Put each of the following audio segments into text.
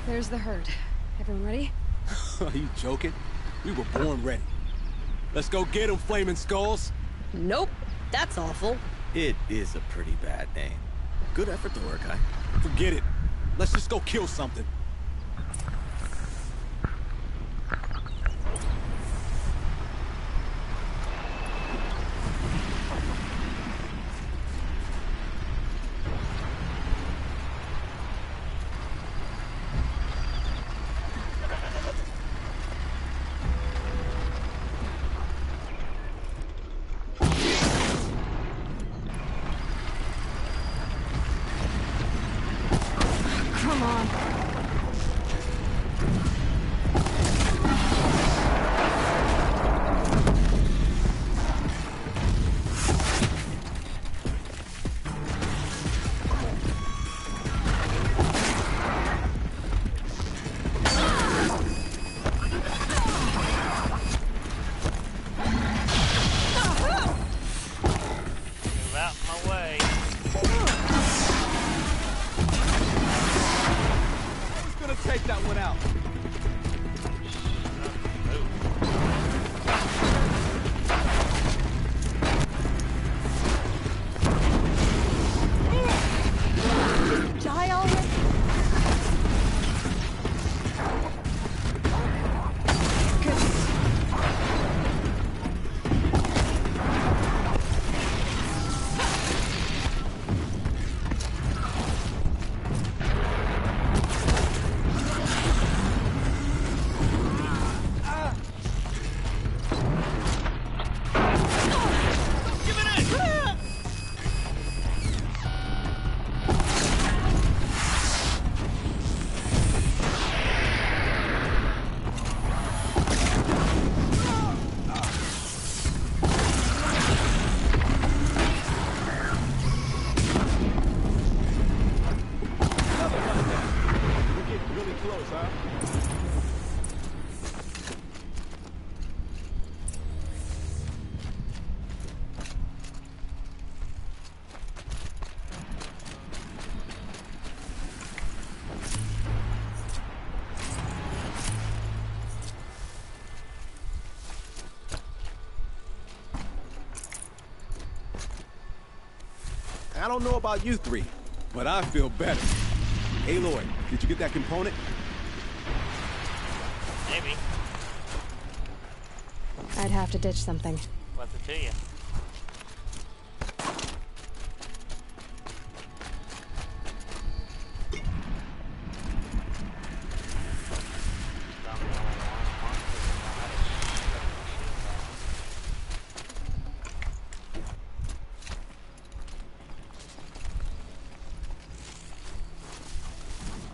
There's the herd. Everyone ready? Are you joking? We were born ready. Let's go get them, Flaming Skulls. Nope. That's awful. It is a pretty bad name. Good effort to work, guy. Forget it. Let's just go kill something. I don't know about you three, but I feel better. Hey, Lloyd, did you get that component? Maybe. I'd have to ditch something. What's it to you?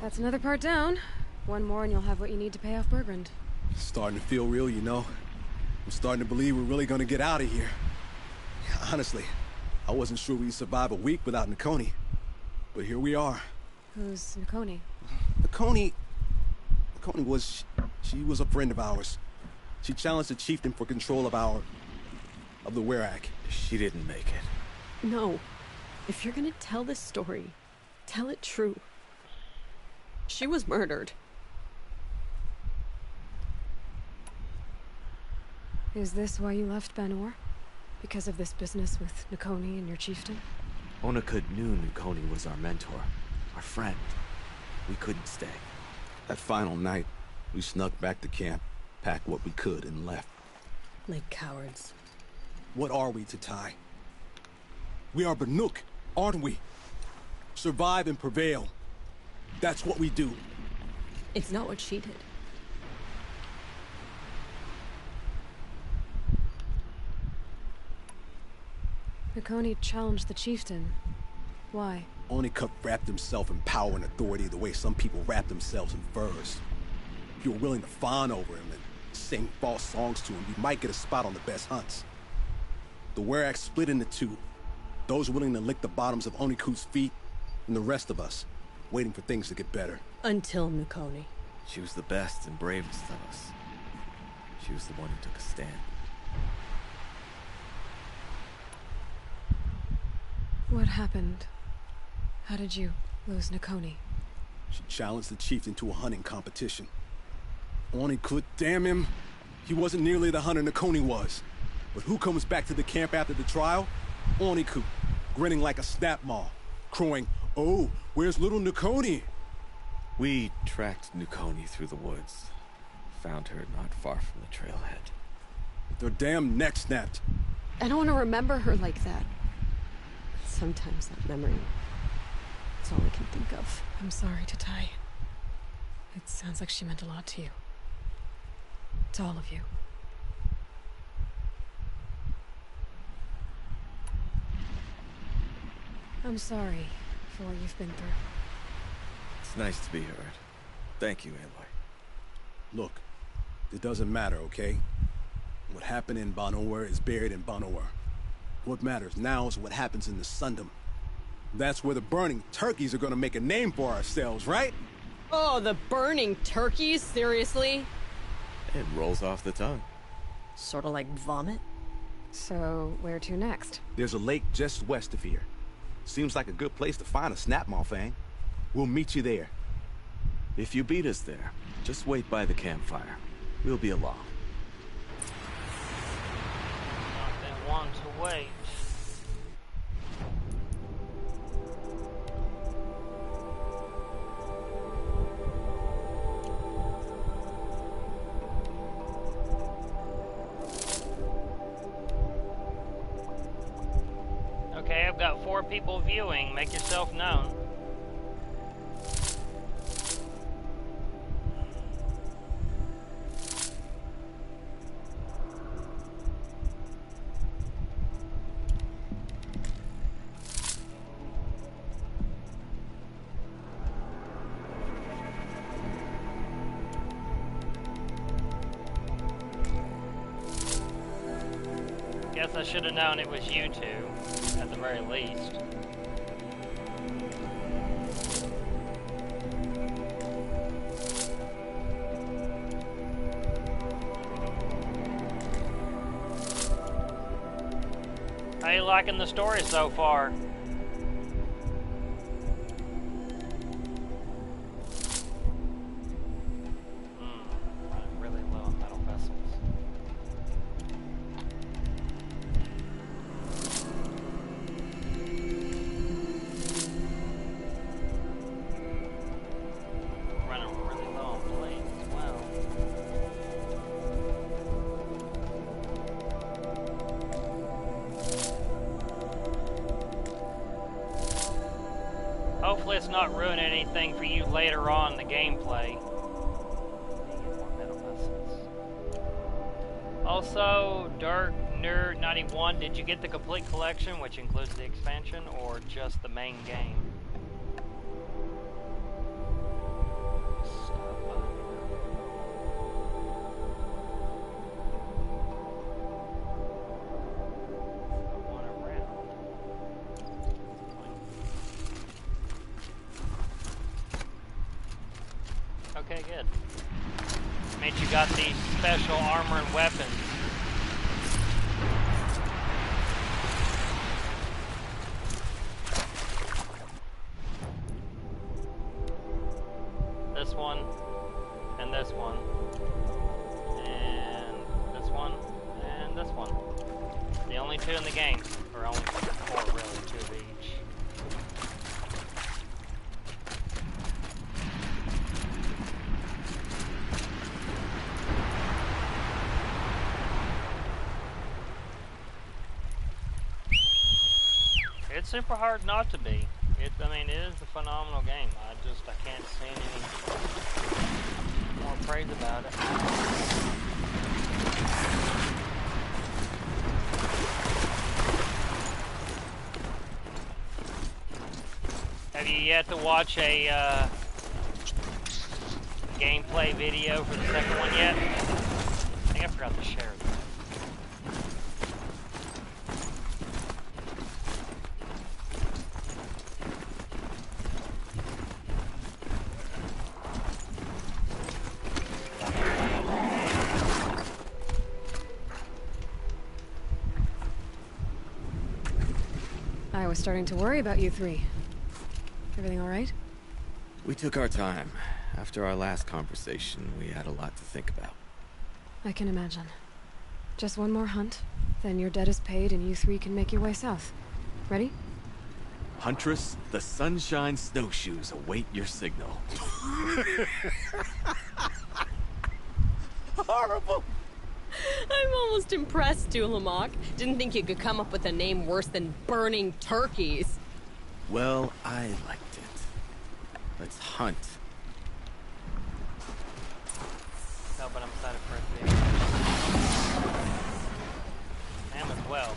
That's another part down. One more and you'll have what you need to pay off Bergrand. Starting to feel real, you know. I'm starting to believe we're really gonna get out of here. Honestly, I wasn't sure we'd survive a week without Nakoni. But here we are. Who's Nakoni? Nakoni was... she was a friend of ours. She challenged the chieftain for control of the Werak. She didn't make it. No. If you're gonna tell this story, tell it true. She was murdered. Is this why you left Ben-Or? Because of this business with Nakoni and your chieftain? Onakut knew Nakoni was our mentor, our friend. We couldn't stay. That final night, we snuck back to camp, packed what we could, and left. Like cowards. What are we to Ty? We are Banuk, aren't we? Survive and prevail. That's what we do. It's not what she did. Nakoni challenged the chieftain. Why? Onakut wrapped himself in power and authority the way some people wrap themselves in furs. If you're willing to fawn over him and sing false songs to him, you might get a spot on the best hunts. The Werak split into two. Those willing to lick the bottoms of Onakut's feet, and the rest of us, waiting for things to get better. Until Nakoni. She was the best and bravest of us. She was the one who took a stand. What happened? How did you lose Nakoni? She challenged the chieftain to a hunting competition. Oni could, damn him. He wasn't nearly the hunter Nakoni was. But who comes back to the camp after the trial? Oniku, grinning like a snap maw, crowing, "Oh, where's little Nakoni?" We tracked Nakoni through the woods. Found her not far from the trailhead. Their damn neck snapped. I don't want to remember her like that. Sometimes that memory, it's all I can think of. I'm sorry, Tatai. It sounds like she meant a lot to you. To all of you. I'm sorry for what you've been through. It's nice to be heard. Thank you, Aloy. Look, it doesn't matter, okay? What happened in Banowar is buried in Banowar. What matters now is what happens in the Sundom. That's where the burning turkeys are gonna make a name for ourselves, right? Oh, the burning turkeys? Seriously? It rolls off the tongue. Sort of like vomit? So, where to next? There's a lake just west of here. Seems like a good place to find a snapmaw fang. We'll meet you there. If you beat us there, just wait by the campfire. We'll be along. Not been one to wait. Okay, I've got 4 people viewing. Make yourself known. Guess I should have known it was you two, at the very least. How you liking the story so far? Running really low on metal vessels. Running really low on blades as well. Hopefully it's not ruining anything for you later on in the gameplay. Also, Dark Nerd 91, did you get the complete collection, which includes the expansion, or just the main game? Okay, good. Means you got these special armor and weapons. This one, and this one, and this one, and this one. The only 2 in the game, or only 4 really, 2 of each. It's super hard not to be. I mean, it is a phenomenal game. I can't say any more praise about it. Have you yet to watch a gameplay video for the second one yet? I think I forgot to share that. I was starting to worry about you 3. Everything all right? We took our time. After our last conversation, we had a lot to think about. I can imagine. Just one more hunt, then your debt is paid and you three can make your way south. Ready? Huntress, the Sunshine Snowshoes await your signal. Horrible! I'm almost impressed, Dulamok. Didn't think you could come up with a name worse than Burning Turkeys. Well, I liked it. Let's hunt. No, but I'm excited for it to be. I am as well.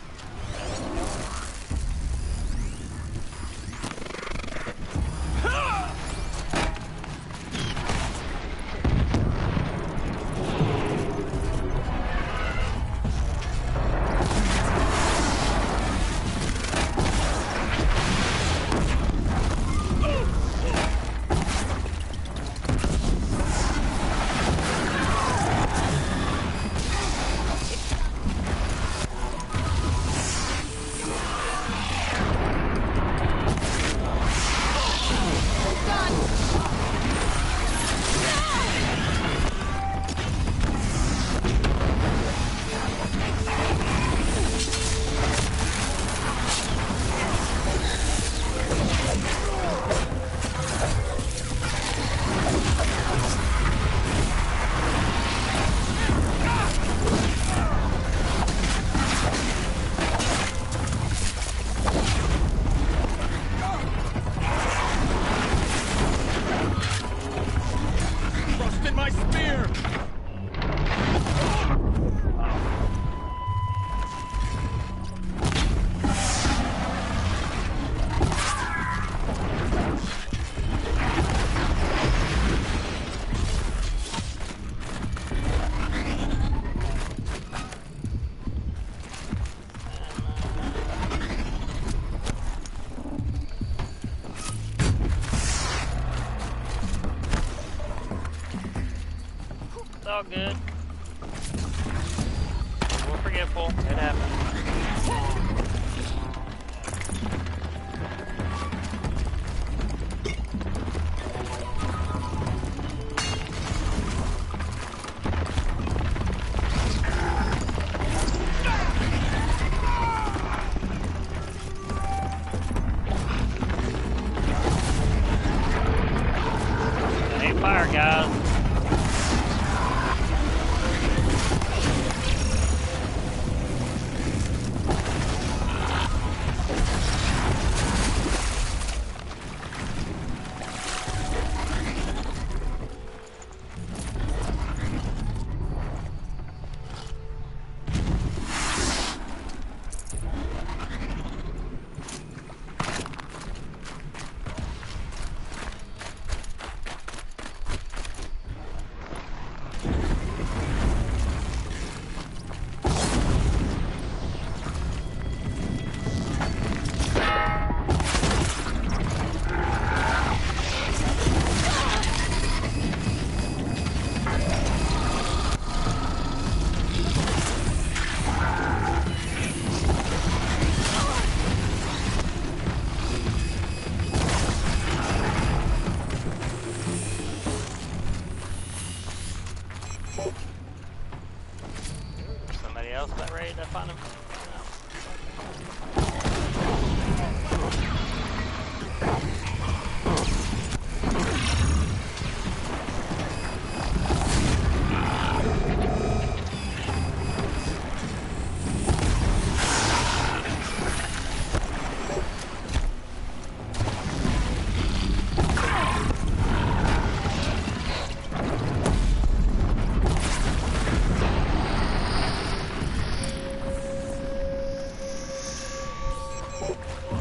All good. We're forgetful. It happens. Hey, fire, guys. Somebody else that ready to find him?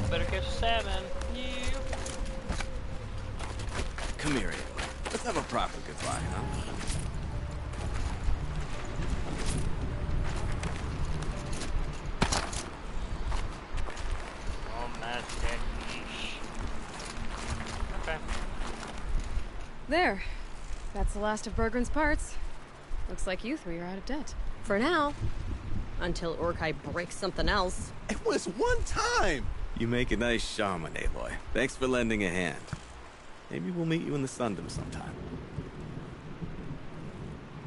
Better catch a salmon. Yeah. Come here, Aloy. Let's have a proper goodbye, huh? Oh, my yeesh. Okay. There. That's the last of Bergren's parts. Looks like you three are out of debt. For now. Until Urkai breaks something else. It was one time! You make a nice shaman, Aloy. Thanks for lending a hand. Maybe we'll meet you in the Sundom sometime.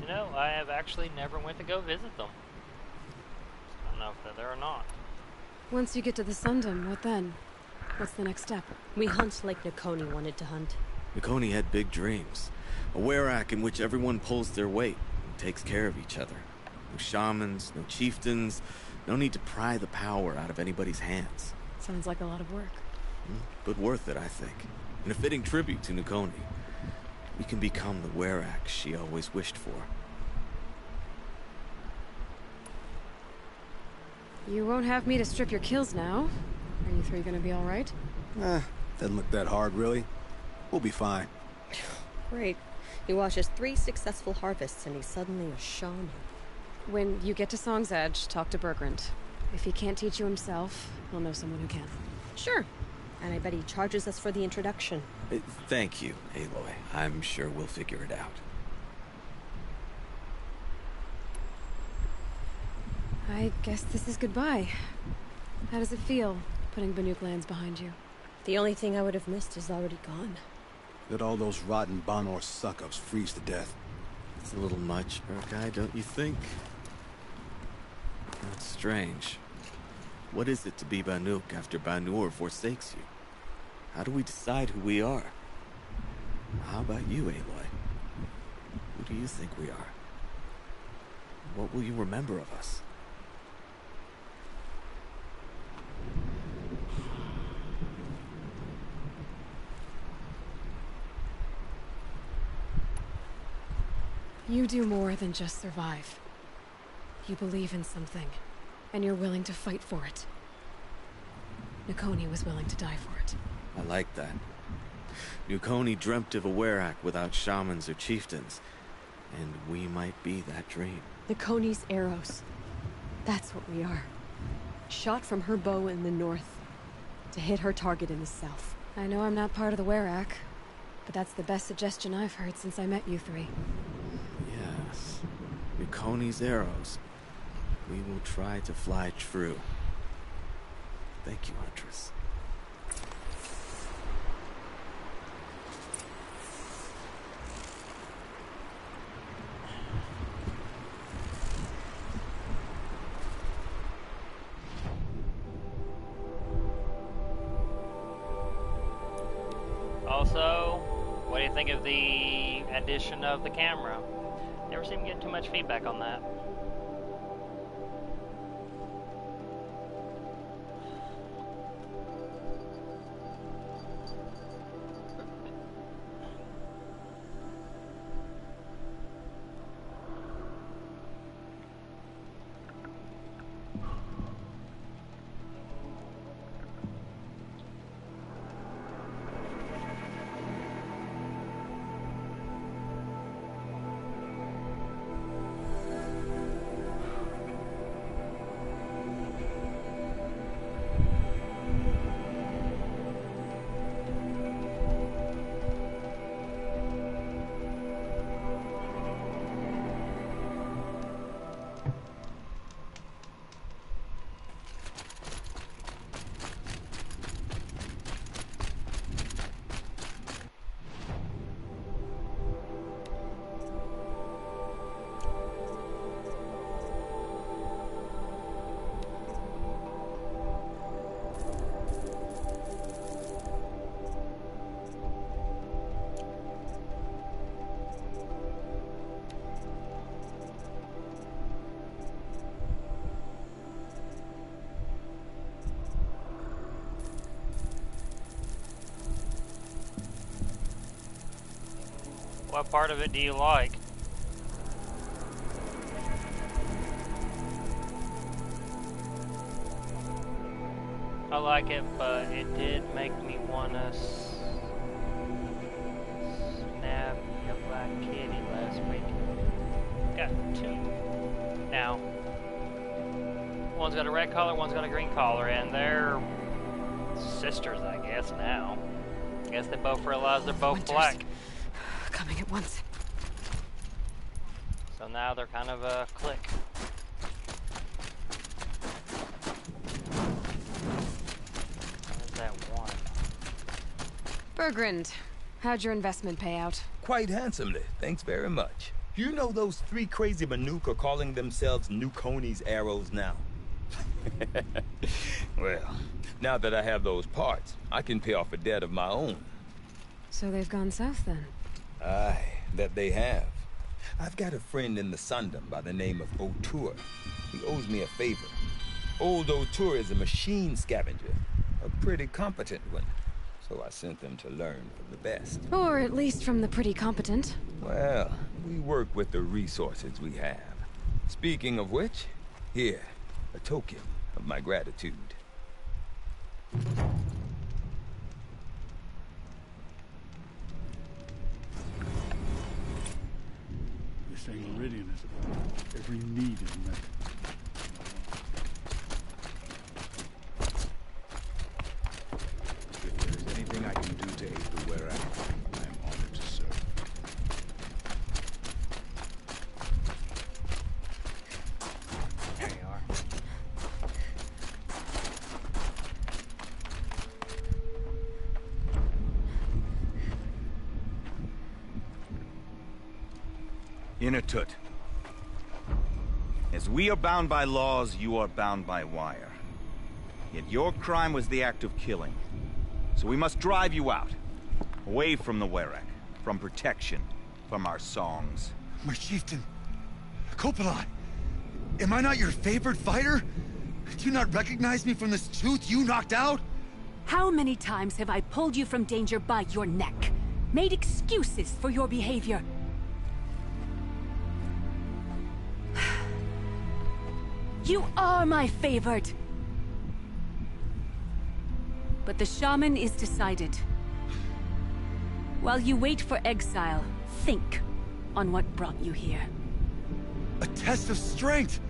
You know, I have actually never went to go visit them. I don't know if they're there or not. Once you get to the Sundom, what then? What's the next step? We hunt like Nakoni wanted to hunt. Nakoni had big dreams. A werak in which everyone pulls their weight and takes care of each other. No shamans, no chieftains, no need to pry the power out of anybody's hands. Sounds like a lot of work. But worth it, I think. And a fitting tribute to Nakoni. We can become the werak she always wished for. You won't have me to strip your kills now. Are you three gonna be alright? Doesn't look that hard, really. We'll be fine. Great. He watches 3 successful harvests and he's suddenly a shaman. When you get to Song's Edge, talk to Bergrand. If he can't teach you himself, he'll know someone who can. Sure. And I bet he charges us for the introduction. Thank you, Aloy. I'm sure we'll figure it out. I guess this is goodbye. How does it feel, putting Banuk lands behind you? The only thing I would have missed is already gone. Let all those rotten Banor suck-ups freeze to death. It's a little much, Urkai, don't you think? That's strange. What is it to be Banuk after Banur forsakes you? How do we decide who we are? How about you, Aloy? Who do you think we are? What will you remember of us? You do more than just survive. You believe in something, and you're willing to fight for it. Nakoni was willing to die for it. I like that. Nakoni dreamt of a werak without shamans or chieftains, and we might be that dream. Nakoni's arrows. That's what we are. Shot from her bow in the north, to hit her target in the south. I know I'm not part of the werak, but that's the best suggestion I've heard since I met you three. Yes. Nakoni's arrows. We will try to fly true. Thank you, Huntress. Also, what do you think of the addition of the camera? Never seem to get too much feedback on that. What part of it do you like? I like it, but it did make me wanna snap your black kitty last week. Got 2. Now, one's got a red collar, one's got a green collar, and they're sisters, I guess, now. I guess they both realize they're both Winters. black. Coming at once. So now they're kind of a clique. There's that one. Bergrand, How'd your investment pay out? Quite handsomely, thanks very much. You know those 3 crazy Manuka are calling themselves Nukoni's arrows now? Well, now that I have those parts, I can pay off a debt of my own. So they've gone south then? Aye, that they have. I've got a friend in the Sundom by the name of O'Toole. He owes me a favor. Old O'Toole is a machine scavenger, a pretty competent one. So I sent them to learn from the best. Or at least from the pretty competent. Well, we work with the resources we have. Speaking of which, here, a token of my gratitude. This ain't Meridian is about every need is met. If there's anything I can do to aid the Werak, I'm honored to serve. There you are. Inatut. As we are bound by laws, you are bound by wire. Yet your crime was the act of killing. So we must drive you out. Away from the Werak. From protection. From our songs. My chieftain. Kopalai. Am I not your favored fighter? Do you not recognize me from this tooth you knocked out? How many times have I pulled you from danger by your neck? Made excuses for your behavior? You are my favored! But the shaman is decided. While you wait for exile, think on what brought you here. A test of strength!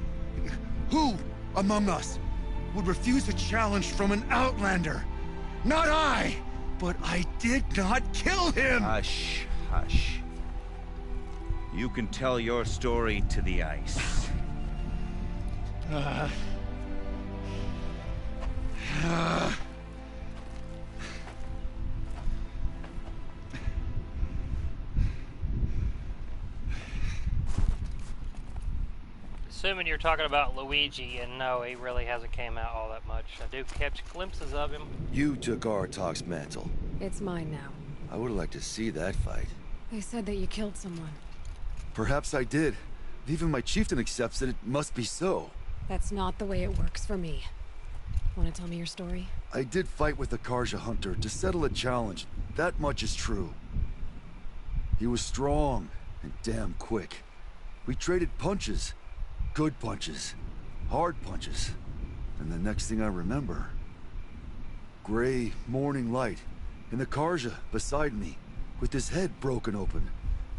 Who among us would refuse a challenge from an outlander? Not I! But I did not kill him! Hush, hush. You can tell your story to the ice. Assuming you're talking about Luigi, and no, he really hasn't came out all that much. I do catch glimpses of him. You took Artok's mantle. It's mine now. I would like to see that fight. They said that you killed someone. Perhaps I did. If even my chieftain accepts that it must be so. That's not the way it works for me. Want to tell me your story? I did fight with the Karja hunter to settle a challenge. That much is true. He was strong and damn quick. We traded punches. Good punches. Hard punches. And the next thing I remember... gray morning light. And the Karja beside me, with his head broken open.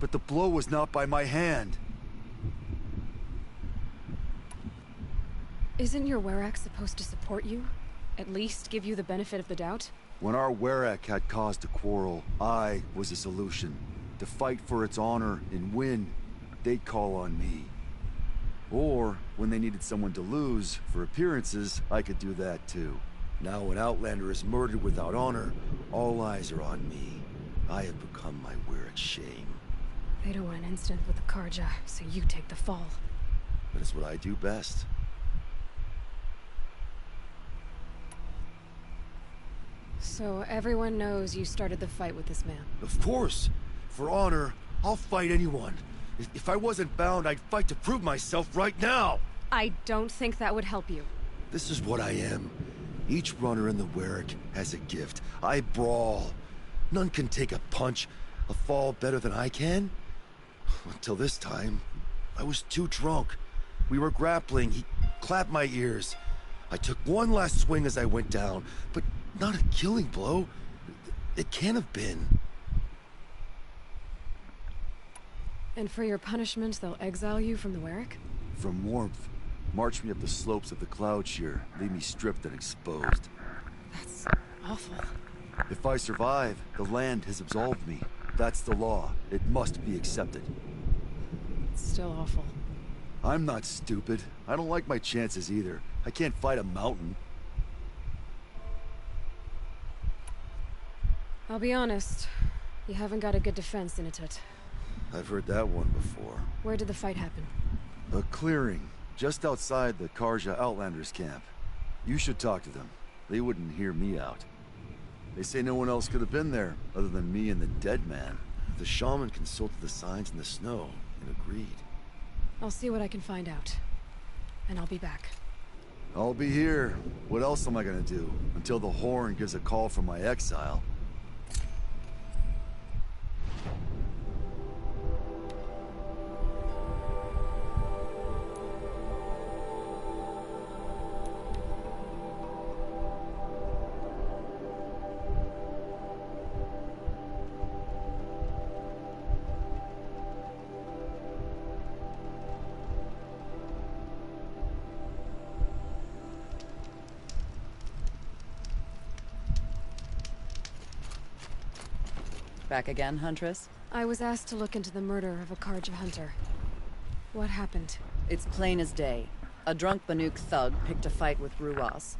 But the blow was not by my hand. Isn't your Werak supposed to support you? At least give you the benefit of the doubt? When our Werak had cause to quarrel, I was the solution. To fight for its honor and win, they'd call on me. Or, when they needed someone to lose, for appearances, I could do that too. Now an Outlander is murdered without honor, all eyes are on me. I have become my Werak's shame. They don't want an incident with the Karja, so you take the fall. That is what I do best. So everyone knows you started the fight with this man? Of course! For honor, I'll fight anyone. If I wasn't bound, I'd fight to prove myself right now! I don't think that would help you. This is what I am. Each runner in the Werak has a gift. I brawl. None can take a punch, a fall better than I can. Until this time, I was too drunk. We were grappling, he clapped my ears. I took one last swing as I went down, but not a killing blow. It can't have been. And for your punishment, they'll exile you from the Werak? From warmth. March me up the slopes of the cloud shear, leave me stripped and exposed. That's awful. If I survive, the land has absolved me. That's the law. It must be accepted. It's still awful. I'm not stupid. I don't like my chances either. I can't fight a mountain. I'll be honest. You haven't got a good defense, Inatut. I've heard that one before. Where did the fight happen? A clearing, just outside the Karja Outlanders camp. You should talk to them. They wouldn't hear me out. They say no one else could have been there, other than me and the dead man. The shaman consulted the signs in the snow and agreed. I'll see what I can find out. And I'll be back. I'll be here. What else am I gonna do? Until the Horn gives a call from my exile. Back again, Huntress? I was asked to look into the murder of a Karja hunter. What happened? It's plain as day. A drunk Banuk thug picked a fight with Ruas,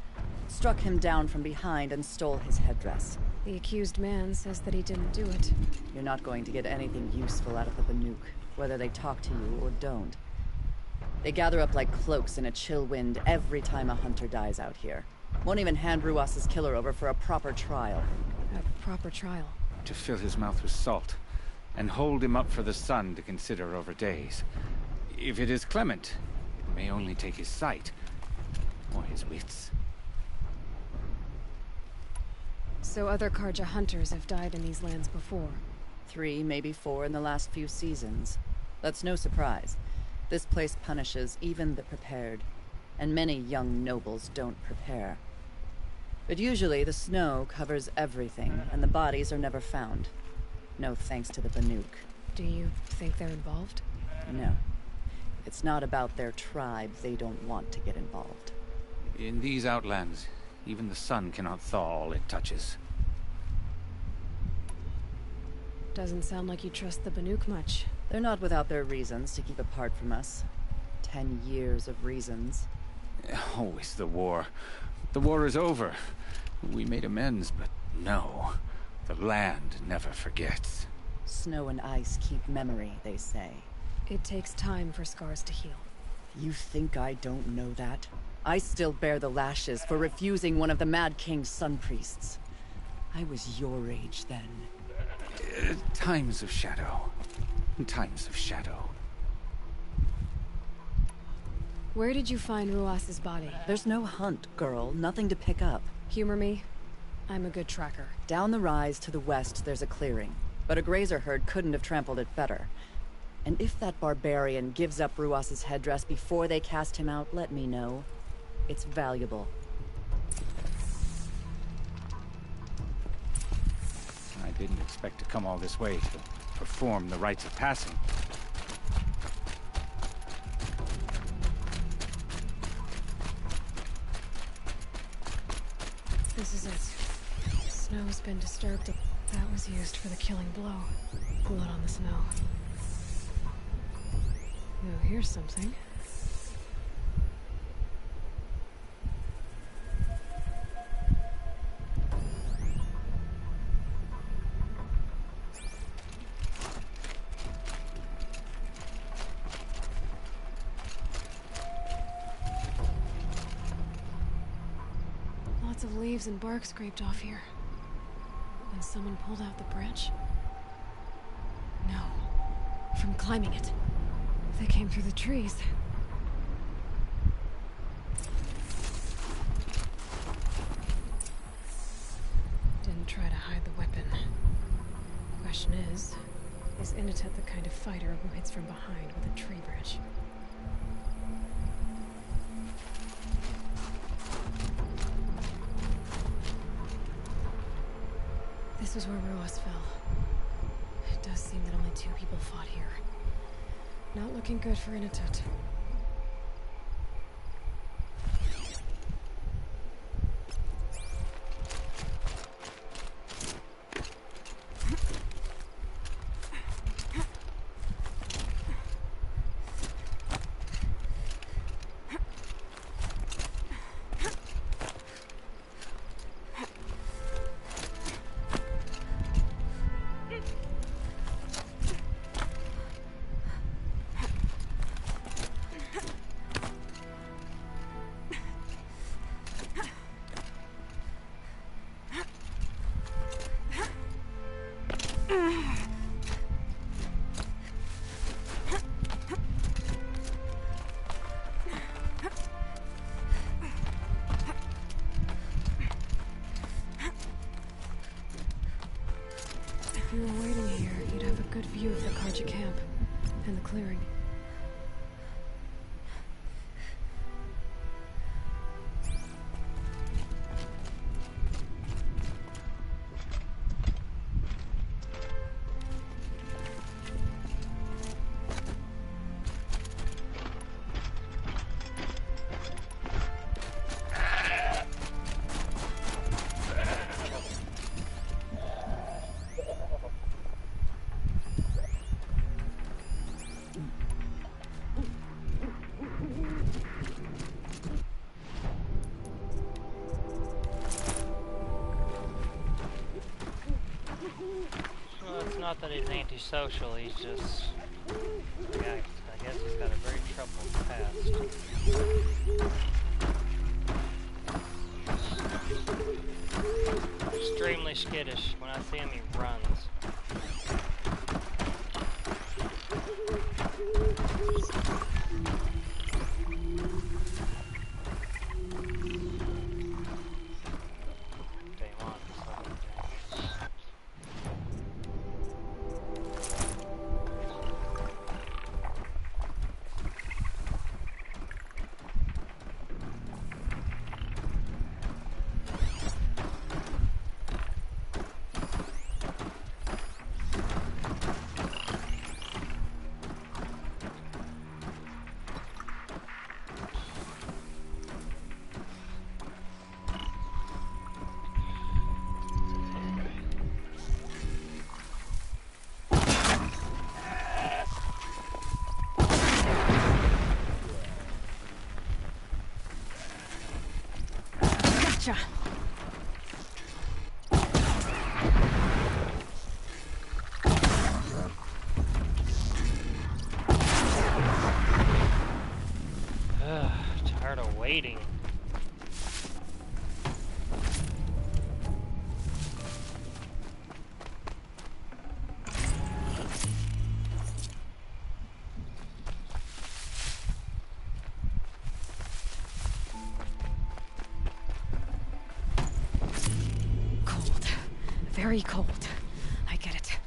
struck him down from behind and stole his headdress. The accused man says that he didn't do it. You're not going to get anything useful out of the Banuk, whether they talk to you or don't. They gather up like cloaks in a chill wind every time a hunter dies out here. Won't even hand Ruas's killer over for a proper trial. A proper trial? To fill his mouth with salt, and hold him up for the sun to consider over days. If it is clement, it may only take his sight, or his wits. So other Karja hunters have died in these lands before? 3, maybe 4 in the last few seasons. That's no surprise. This place punishes even the prepared, and many young nobles don't prepare. But usually the snow covers everything, and the bodies are never found. No thanks to the Banuk. Do you think they're involved? No. It's not about their tribe. They don't want to get involved. In these outlands, even the sun cannot thaw all it touches. Doesn't sound like you trust the Banuk much. They're not without their reasons to keep apart from us. 10 years of reasons. Always the war. The war is over. We made amends, but no. The land never forgets. Snow and ice keep memory, they say. It takes time for scars to heal. You think I don't know that? I still bear the lashes for refusing one of the Mad King's sun priests. I was your age then. Times of shadow. Times of shadow. Where did you find Ruas's body? There's no hunt, girl. Nothing to pick up. Humor me. I'm a good tracker. Down the rise to the west, there's a clearing. But a grazer herd couldn't have trampled it better. And if that barbarian gives up Ruas's headdress before they cast him out, let me know. It's valuable. I didn't expect to come all this way to perform the rites of passing. This is it. Snow's been disturbed. That was used for the killing blow. Blood on the snow. Oh, here's something. Lots of leaves and bark scraped off here. When someone pulled out the branch? No. From climbing it. They came through the trees. Didn't try to hide the weapon. Question is Inatut the kind of fighter who hits from behind with a tree branch? This is where Ruas fell. It does seem that only 2 people fought here. Not looking good for Inatut. If you were waiting here, you'd have a good view of the Karja camp and the clearing. Not that he's antisocial, he's just... Yeah, I guess he's got a very troubled past. Extremely skittish. When I see him, he runs. Gotcha. Tired of waiting. Very cold. I get it.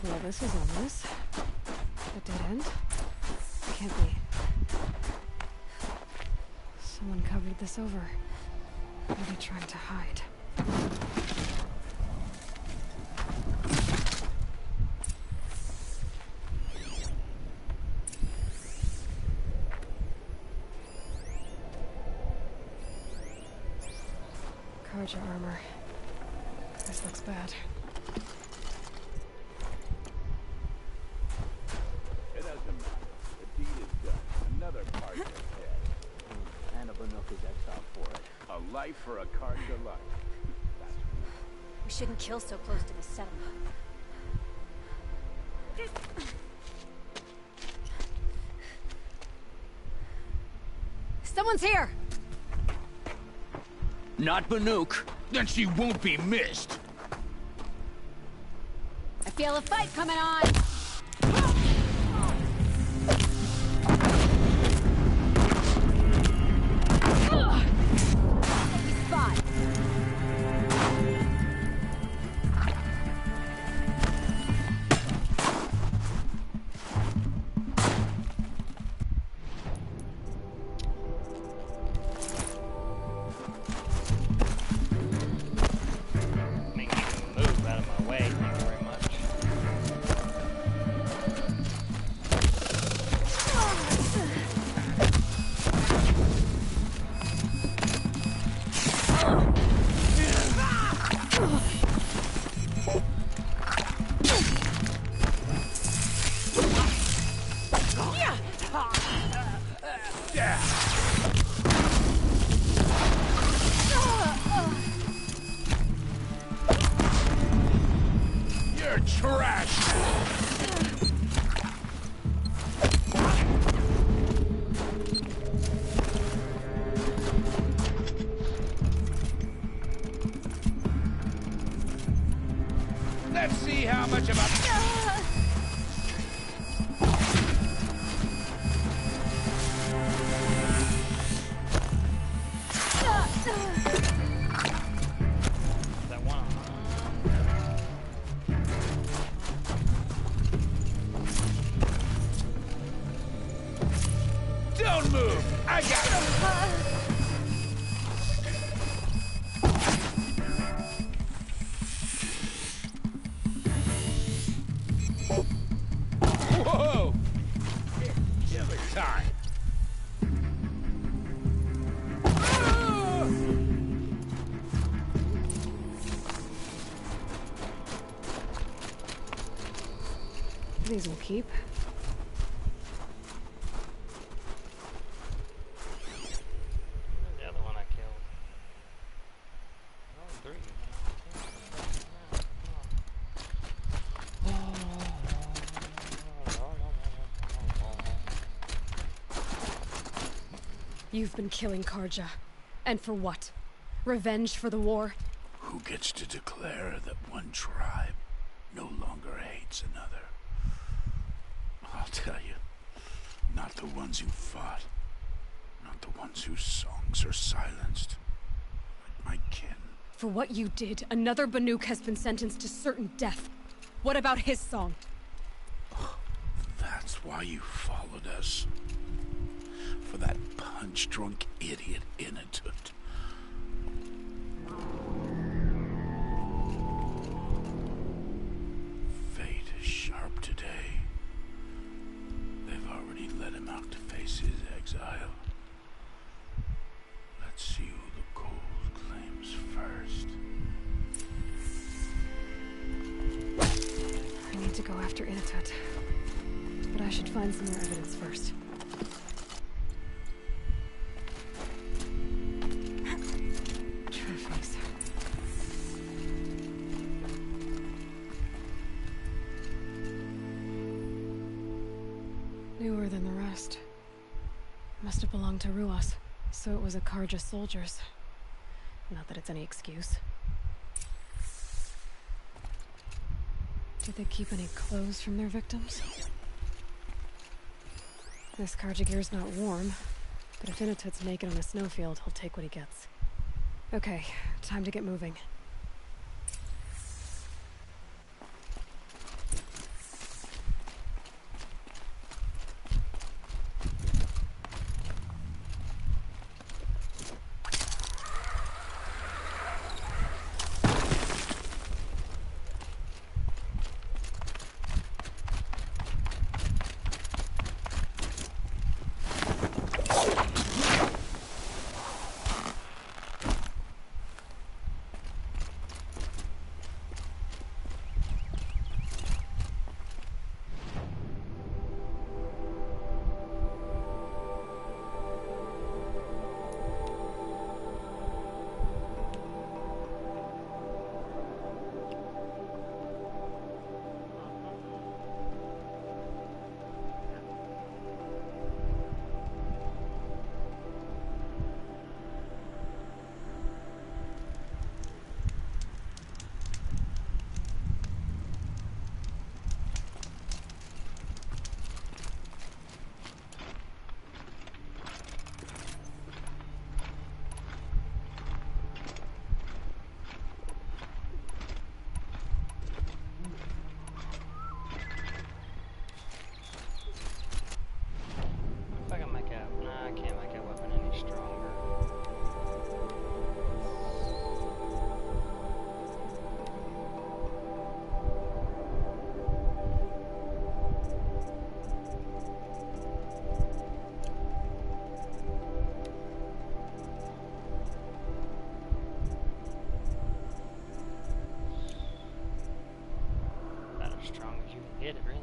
Well, this is ominous. A dead end? Can't be. Someone covered this over. Maybe trying to hide. Karja armor. This looks bad. It doesn't matter. The deed is done. Another Karja head. And a Banuk is exiled for it. A life for a Karja life. We shouldn't kill so close to the settlement. Someone's here! Not Banuk. Then she won't be missed. I feel a fight coming on! Spot! trash! Let's see how much of a... Don't move! I got it! Whoa! Killer time! These will keep. The other one I killed. Oh, three. You've been killing Karja. And for what? Revenge for the war? Who gets to declare that one tribe no longer hates another? I'll tell you, not the ones who fought, not the ones whose songs are silenced, but my kin. For what you did, another Banuk has been sentenced to certain death. What about his song? That's why you followed us. For that punch-drunk idiot Inatut. Fate is sharp today. They've already let him out to face his exile. Let's see who the cold claims first. I need to go after Inatut. But I should find some more evidence first. Trophies. Newer than the rest. Must have belonged to Ruas, so it was a Karja soldier's. Not that it's any excuse. Did they keep any clothes from their victims? This Karja gear's not warm, but if Inatut's naked on a snowfield, he'll take what he gets. Okay, time to get moving. Hit it, really.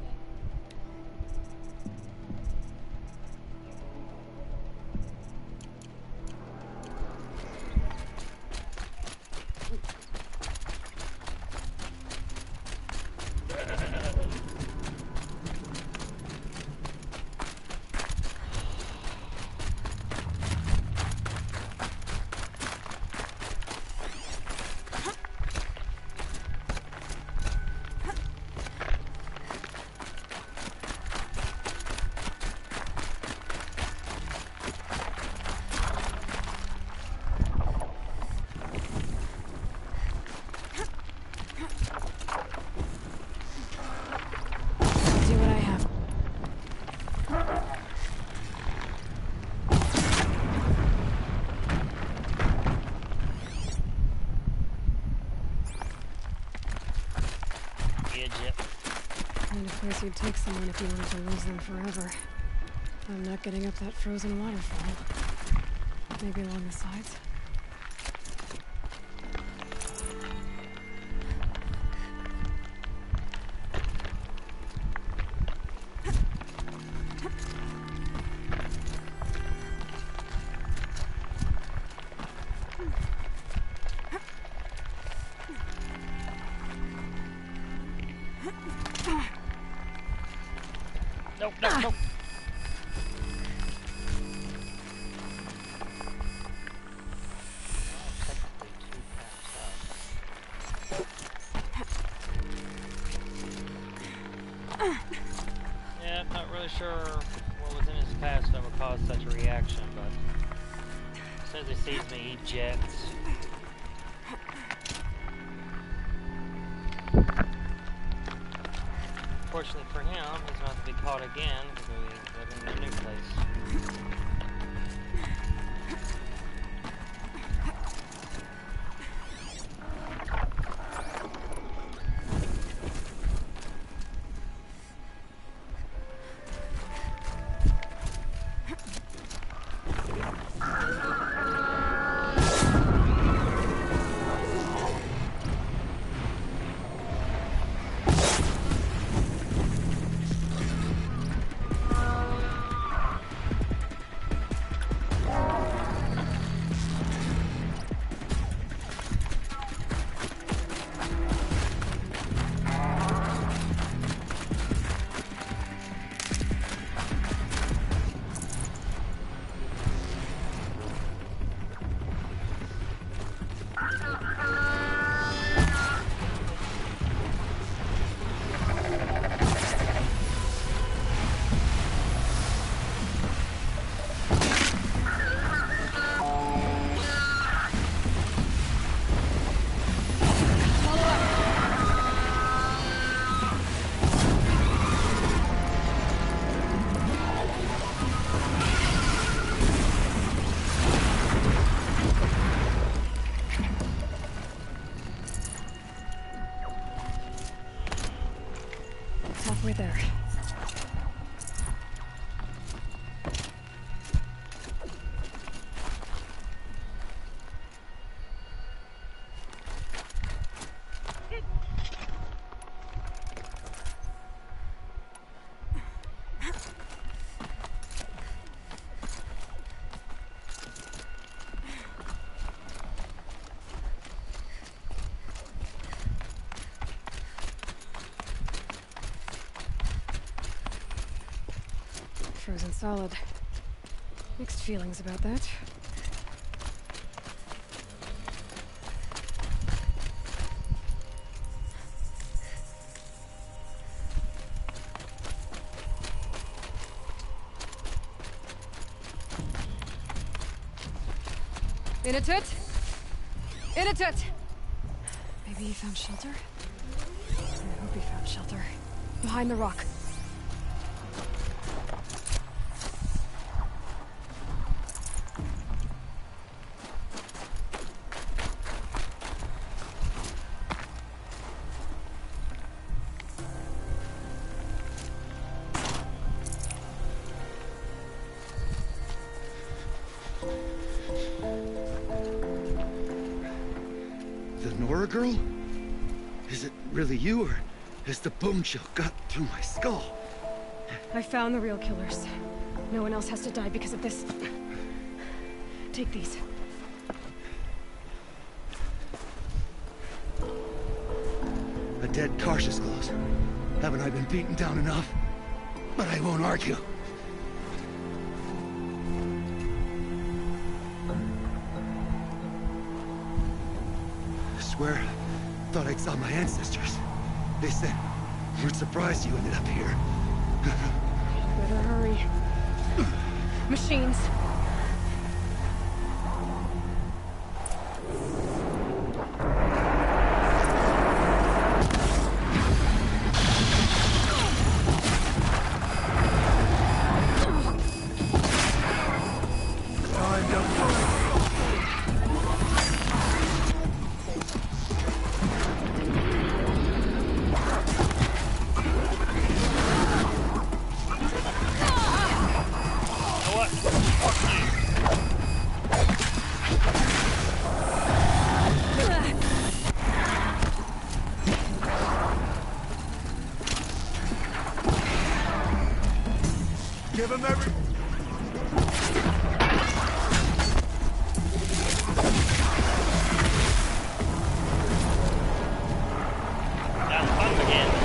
kind of place you'd take someone if you wanted to lose them forever. I'm not getting up that frozen waterfall. Maybe along the sides? Nope, nope, nope. Yeah, I'm not really sure what was in his past that would cause such a reaction, but as soon as he sees me, he jets. Fortunately for him, he's about to be caught again because we live in a new place. Halfway there. Frozen solid. Mixed feelings about that. In a tut! In a tut! Maybe he found shelter? I hope he found shelter. Behind the rock. Girl? Is it really you, or has the bone chill got through my skull? I found the real killers. No one else has to die because of this. Take these. A dead Karsh's clothes. Haven't I been beaten down enough? But I won't argue. Thought I saw my ancestors. They said, we're surprised you ended up here. Better hurry. Machines. Give him every... Now the fun begins.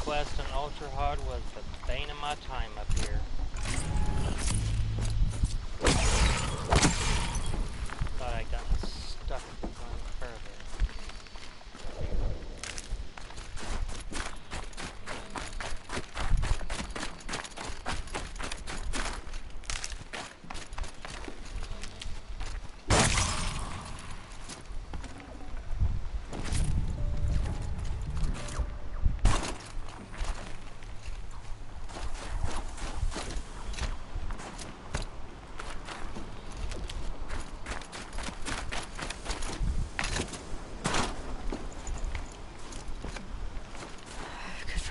Quest on Ultra Hard was the bane of my time up here. Thought I'd gotten stuck going further.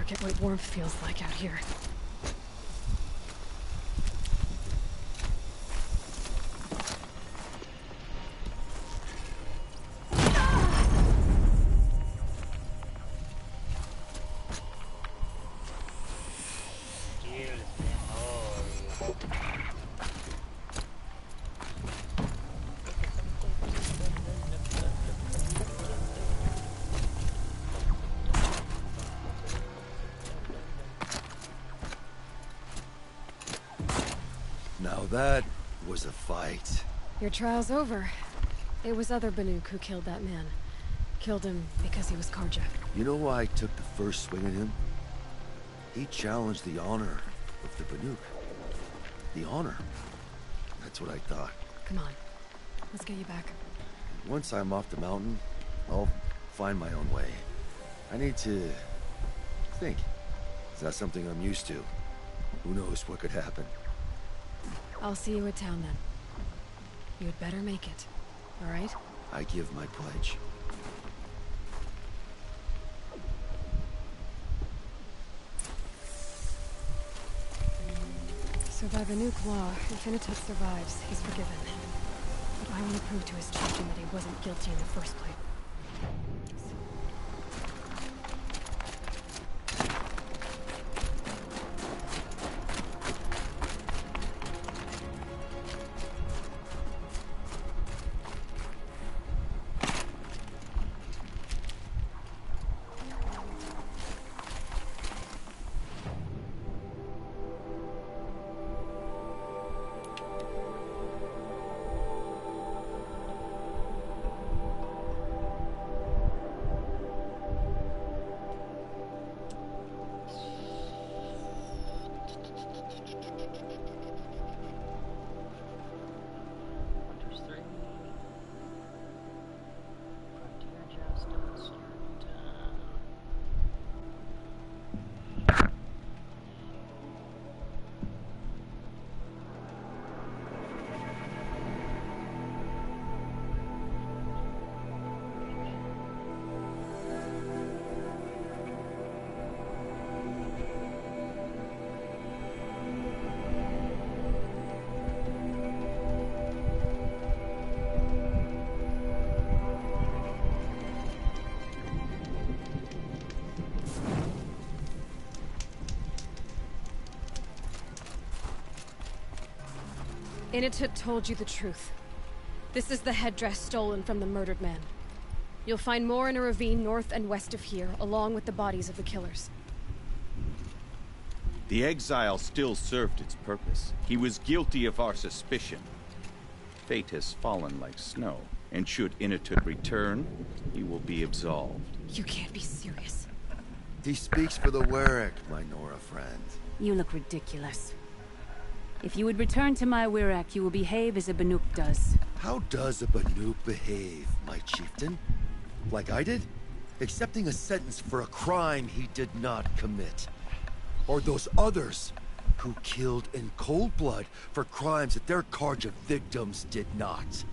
Forget what warmth feels like out here. Now that was a fight. Your trial's over. It was other Banuk who killed that man. Killed him because he was Karja. You know why I took the first swing at him? He challenged the honor of the Banuk. The honor. That's what I thought. Come on. Let's get you back. Once I'm off the mountain, I'll find my own way. I need to think. It's not something I'm used to. Who knows what could happen? I'll see you at town then. You'd better make it, all right? I give my pledge. So by Banuk law, if Inatut survives, he's forgiven. But I want to prove to his children that he wasn't guilty in the first place. Initut told you the truth. This is the headdress stolen from the murdered man. You'll find more in a ravine north and west of here, along with the bodies of the killers. The exile still served its purpose. He was guilty of our suspicion. Fate has fallen like snow, and should Initut return, he will be absolved. You can't be serious. He speaks for the Werek, my Nora friend. You look ridiculous. If you would return to my Werek, you will behave as a Banuk does. How does a Banuk behave, my chieftain? Like I did? Accepting a sentence for a crime he did not commit. Or those others who killed in cold blood for crimes that their Karja victims did not.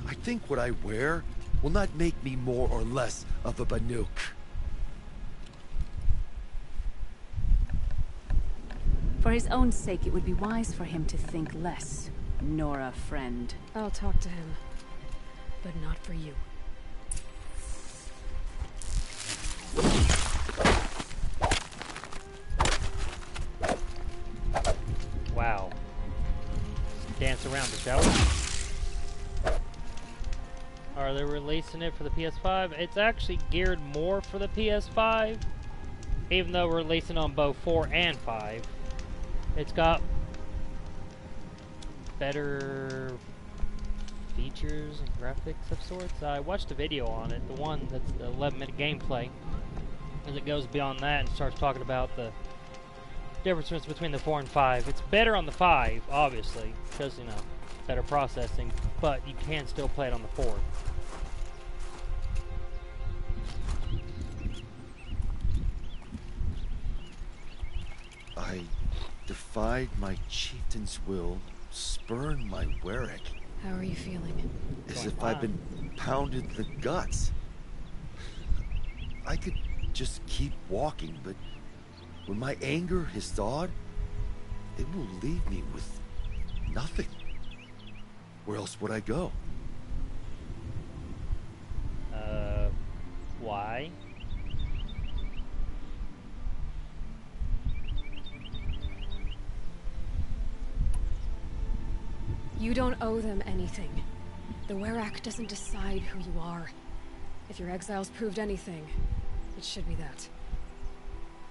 I think what I wear will not make me more or less of a Banuk. For his own sake, it would be wise for him to think less, Nora friend. I'll talk to him, but not for you. Wow. Dance around it, shall we? Are they releasing it for the PS5? It's actually geared more for the PS5, even though we're releasing on both 4 and 5. It's got better features and graphics of sorts. I watched a video on it, the one that's the 11-minute gameplay, as it goes beyond that and starts talking about the differences between the 4 and 5. It's better on the 5, obviously, because, you know, better processing, but you can still play it on the 4. I defied my chieftain's will, spurned my Werek. How are you feeling? As if I've been pounded in the guts. I could just keep walking, but when my anger has thawed, it will leave me with nothing. Where else would I go? Why? You don't owe them anything. The Werek doesn't decide who you are. If your exile's proved anything, it should be that.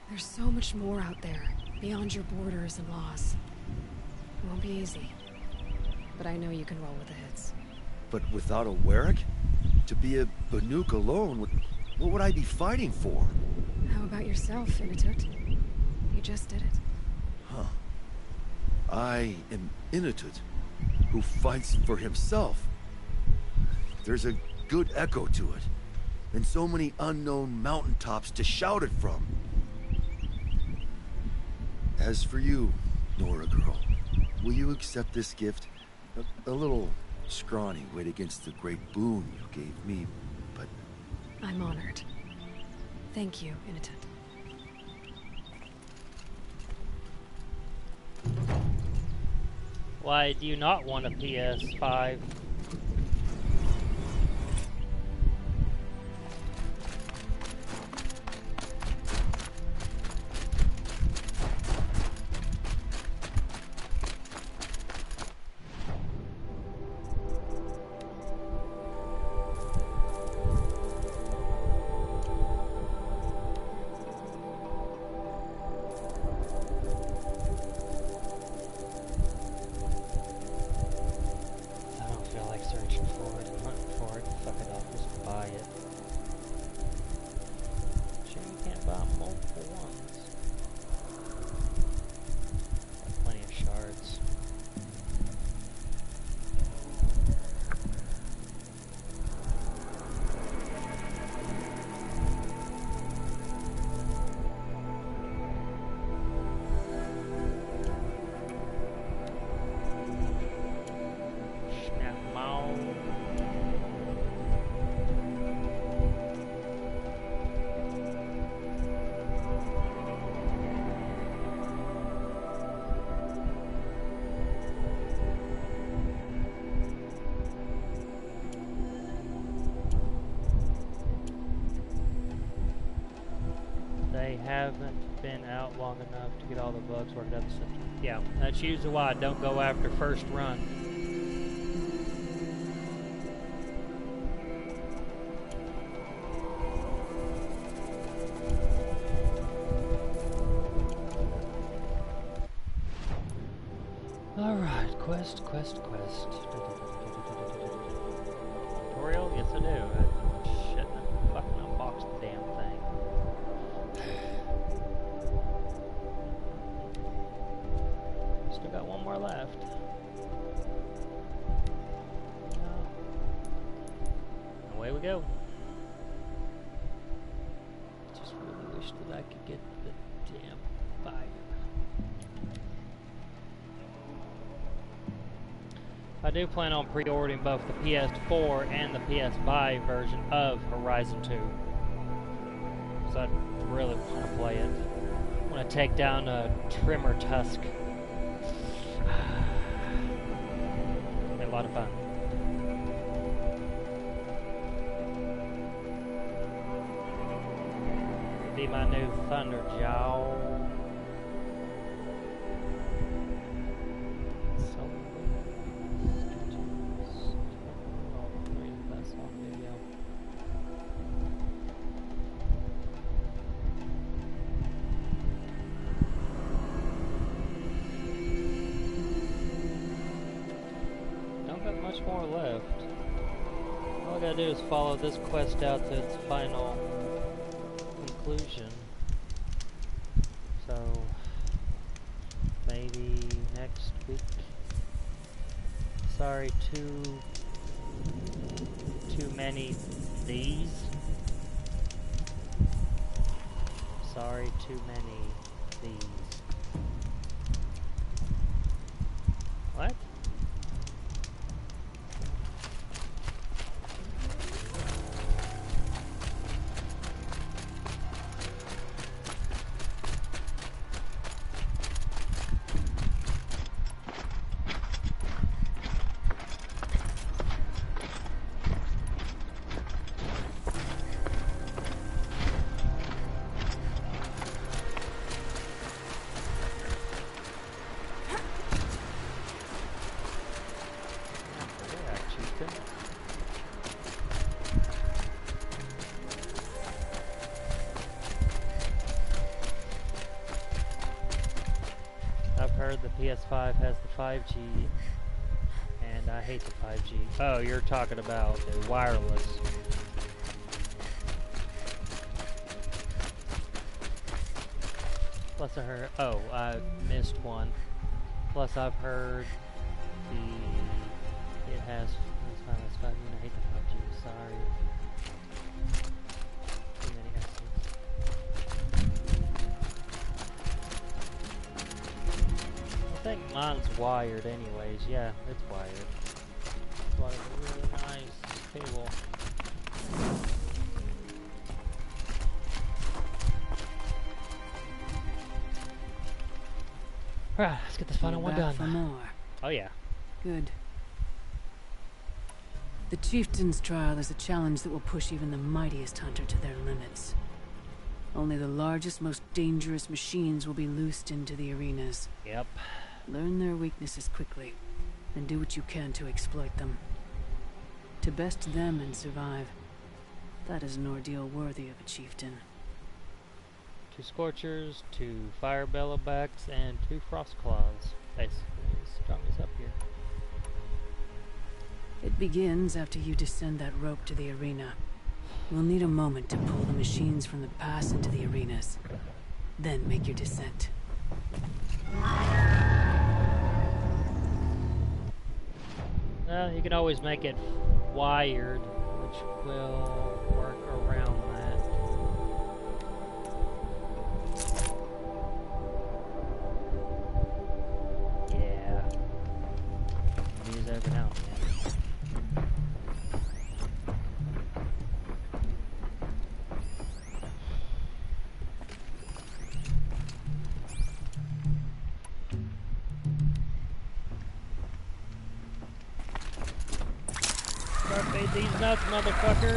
There's so much more out there, beyond your borders and laws. It won't be easy. But I know you can roll with the hits. But without a Werek? To be a Banuk alone, what would I be fighting for? How about yourself, Initut? You just did it. Huh. I am Initut, who fights for himself. There's a good echo to it, and so many unknown mountaintops to shout it from. As for you, Nora girl, will you accept this gift? A little scrawny weighed against the great boon you gave me, but... I'm honored. Thank you, Initut. Why do you not want a PS5? They haven't been out long enough to get all the bugs worked out the system. Yeah, that's usually why I don't go after first run. Alright, quest. Tutorial? Yes I do. Shit, I fucking unboxed the damn thing. Still got one more left. Away we go. Just really wish that I could get the damn fire. I do plan on pre-ordering both the PS4 and the PS5 version of Horizon 2. So I really want to play it. I want to take down a Trimmer Tusk. Be a lot of fun. Be my new Thunderjaw. More left. All I gotta do is follow this quest out to its final conclusion. So maybe next week. Sorry, too many these. Sorry, too many these. What? The PS5 has the 5G, and I hate the 5G. Oh, you're talking about the wireless. Plus I heard, oh, I missed one. Plus I've heard it has 5G, and I hate the 5G, sorry. Too many S's. I think mine's wired anyways. Yeah, it's wired. It's like a really nice cable. Alright, let's get this final one done. For more. Oh yeah. Good. The Chieftain's trial is a challenge that will push even the mightiest hunter to their limits. Only the largest, most dangerous machines will be loosed into the arenas. Yep. Learn their weaknesses quickly, and do what you can to exploit them. To best them and survive, that is an ordeal worthy of a chieftain. 2 Scorchers, 2 Fire Bellowbacks, and 2 Frost Claws. Basically, as strong as up here. It begins after you descend that rope to the arena. We'll need a moment to pull the machines from the pass into the arenas. Then make your descent. Well, you can always make it wired, which will work around that. Yeah. Use every now and then. Fade these nuts, motherfucker.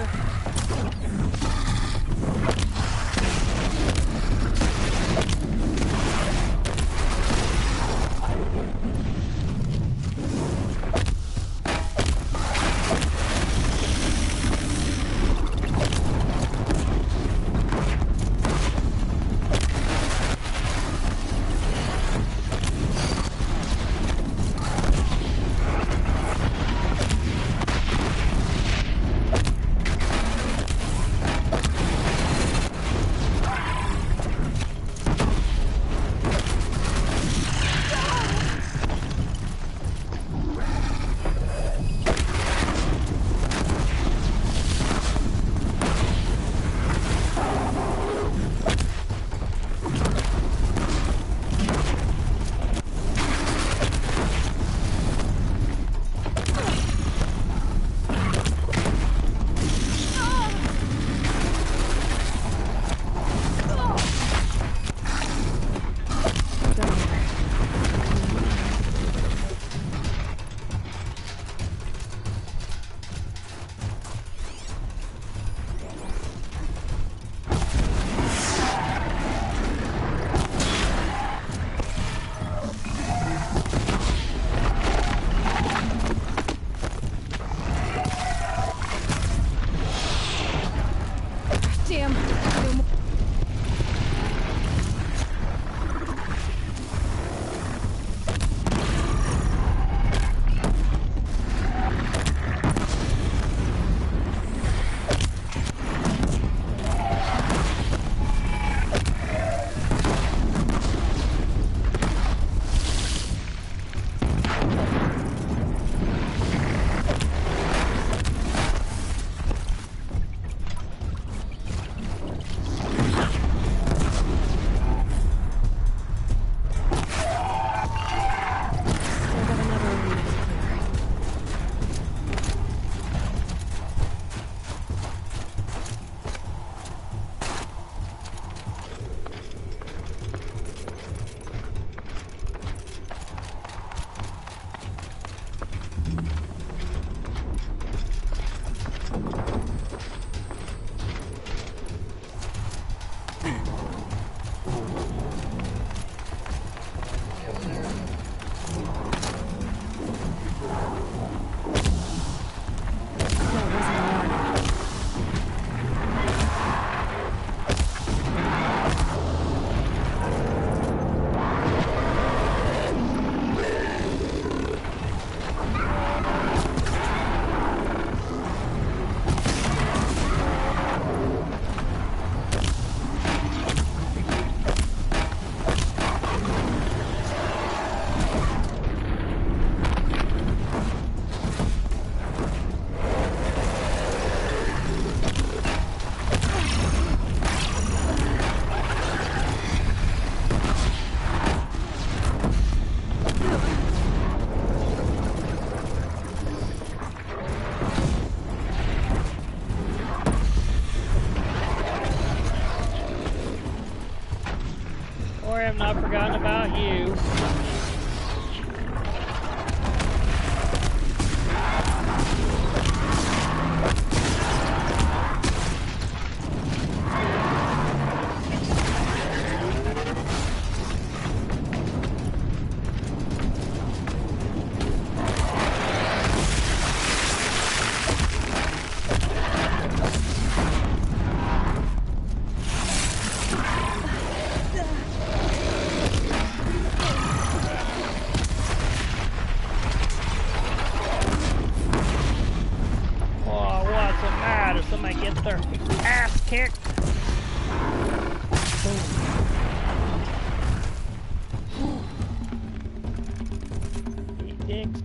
not forgotten about you.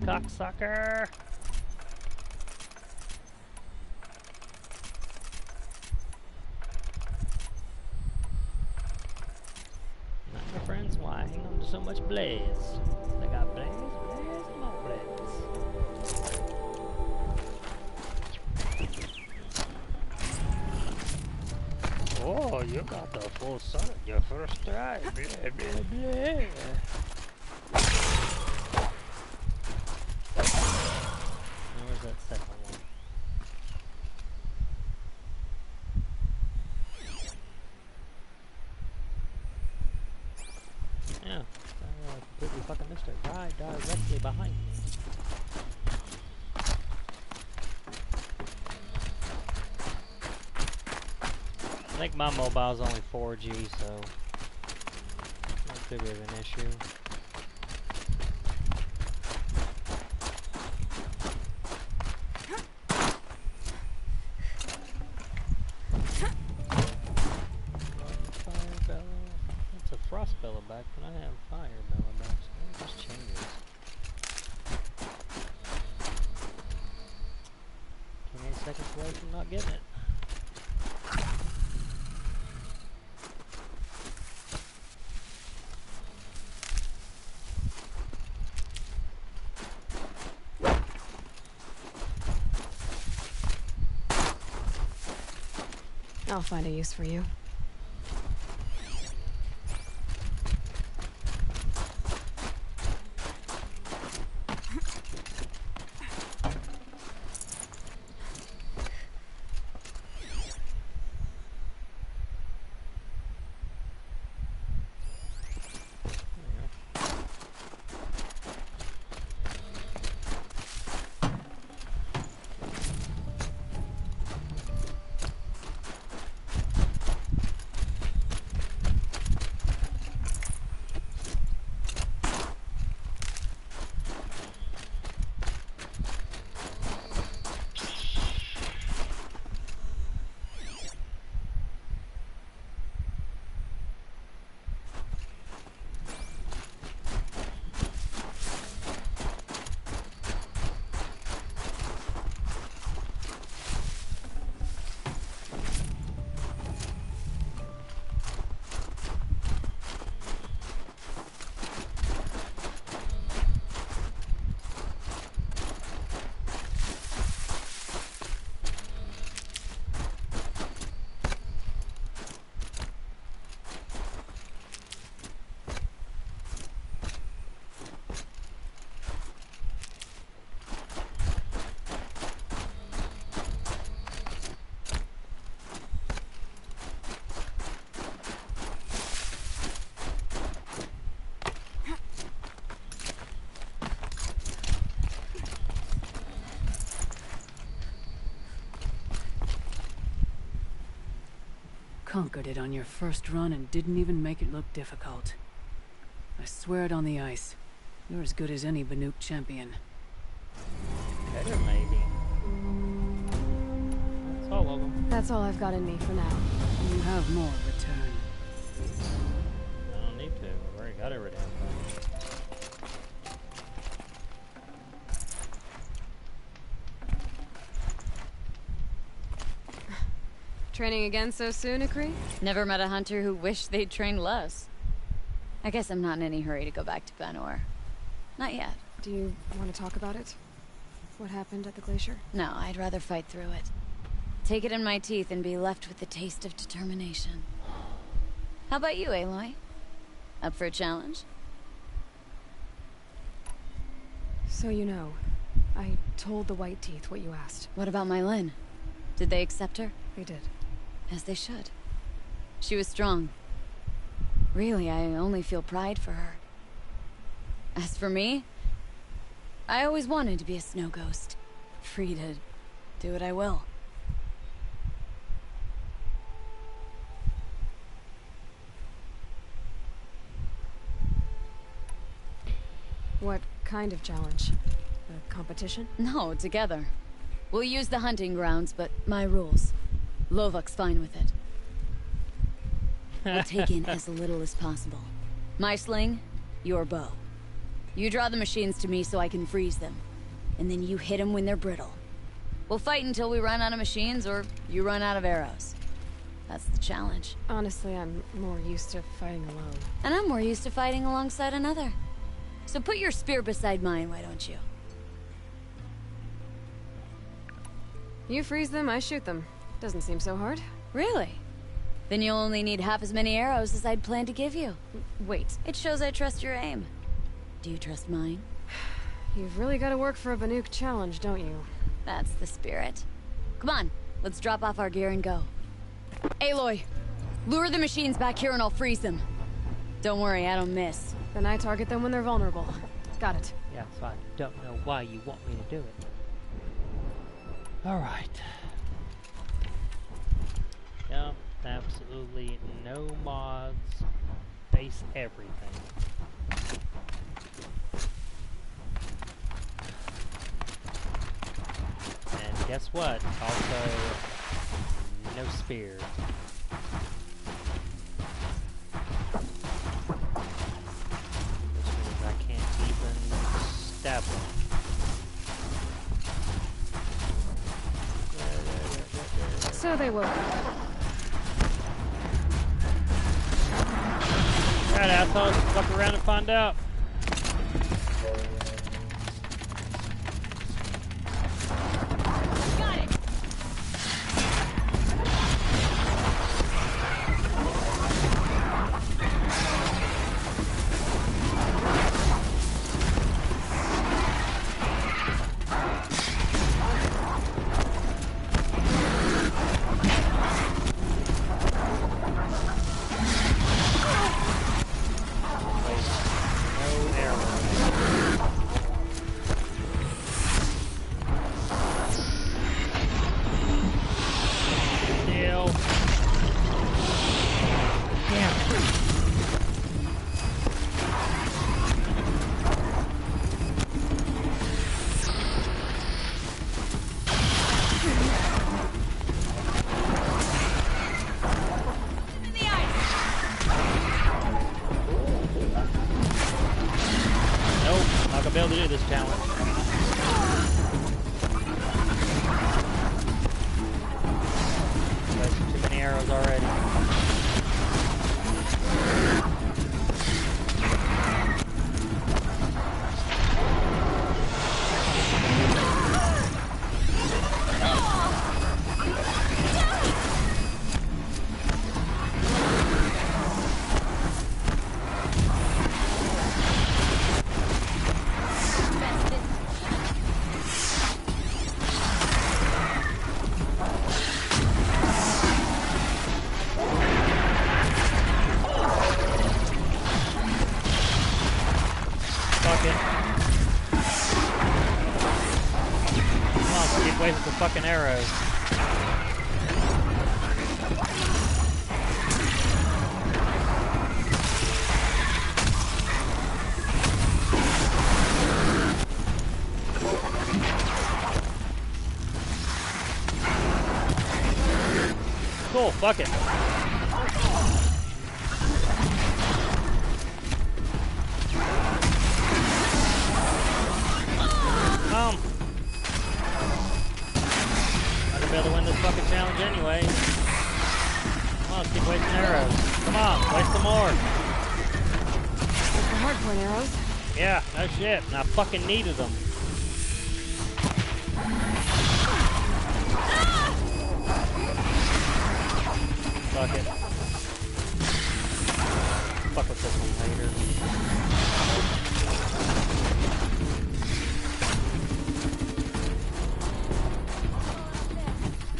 Cocksucker! My friends, why hang on to so much blaze? They got blaze, and more blaze. Oh, you got the full sun on your first try. Blah, blah, blah. That second one. Yeah, I completely fucking missed it. Right directly behind me. I think my mobile's only 4G, so not too big of an issue. Back when I have fire mellow back, so let me just change it. 28 seconds away from not getting it. I'll find a use for you. Conquered it on your first run and didn't even make it look difficult. I swear it on the ice. You're as good as any Banuk champion. Better, maybe. That's all of them. That's all I've got in me for now. You have more return. I don't need to. I've already got every damn thing. Training again so soon, Akri? Never met a hunter who wished they'd train less. I guess I'm not in any hurry to go back to Banor. Not yet. Do you want to talk about it? What happened at the glacier? No, I'd rather fight through it. Take it in my teeth and be left with the taste of determination. How about you, Aloy? Up for a challenge? So you know, I told the White Teeth what you asked. What about my Lynn? Did they accept her? They did. As they should. She was strong. Really, I only feel pride for her. As for me, I always wanted to be a snow ghost. Free to do what I will. What kind of challenge? A competition? No, together. We'll use the hunting grounds, but my rules. Lovok's fine with it. We'll take in as little as possible. My sling, your bow. You draw the machines to me so I can freeze them. And then you hit them when they're brittle. We'll fight until we run out of machines or you run out of arrows. That's the challenge. Honestly, I'm more used to fighting alone. And I'm more used to fighting alongside another. So put your spear beside mine, why don't you? You freeze them, I shoot them. Doesn't seem so hard. Really? Then you'll only need half as many arrows as I'd planned to give you. Wait. It shows I trust your aim. Do you trust mine? You've really got to work for a Banuk challenge, don't you? That's the spirit. Come on, let's drop off our gear and go. Aloy, lure the machines back here and I'll freeze them. Don't worry, I don't miss. Then I target them when they're vulnerable. Got it. Yeah, so I don't know why you want me to do it. Alright. Yep, absolutely no mods. Base everything. And guess what? Also, no spear. Which means I can't even stab them. So they woke up. Alright, assholes, fuck around and find out. Got it! Be able to do this challenge. There's too many arrows already. Fucking arrows. Cool, fuck it. Be able to win this fucking challenge anyway. Come on, let's keep wasting arrows. Come on, waste some more. That's the hard point arrows. Yeah, no shit. And I fucking needed them. Fuck it. fuck with this one later.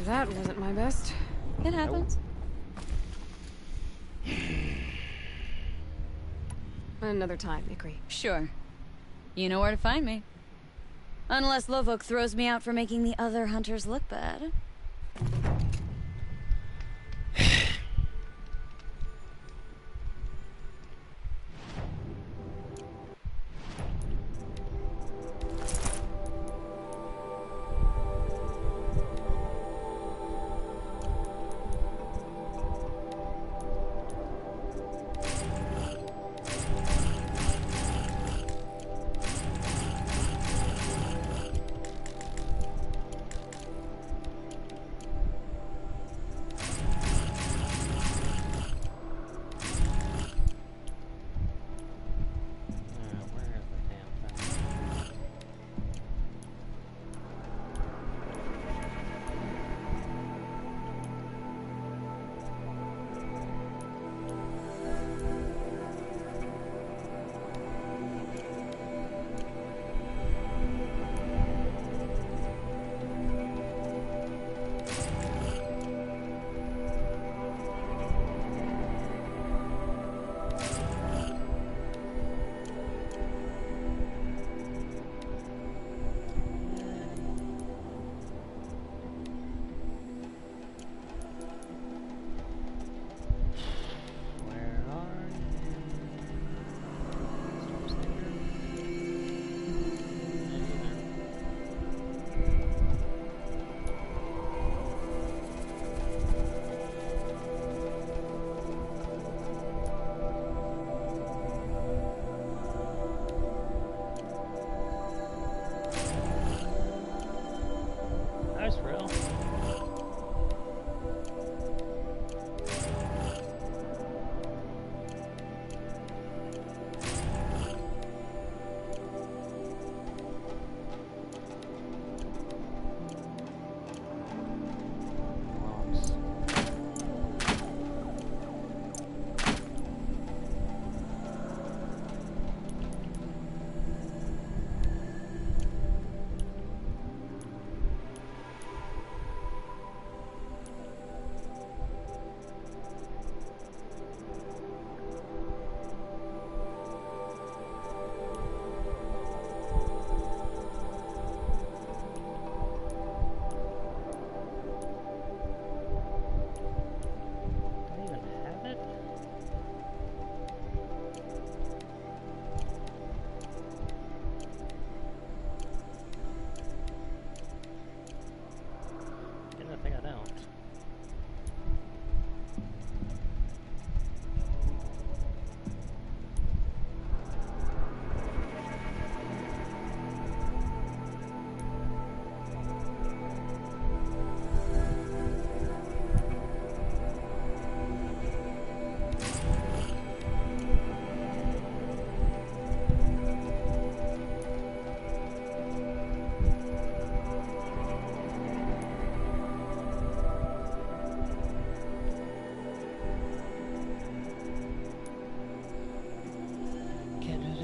That wasn't my best. It happens. Another time, Ikri. Sure. You know where to find me. Unless Lovok throws me out for making the other hunters look bad.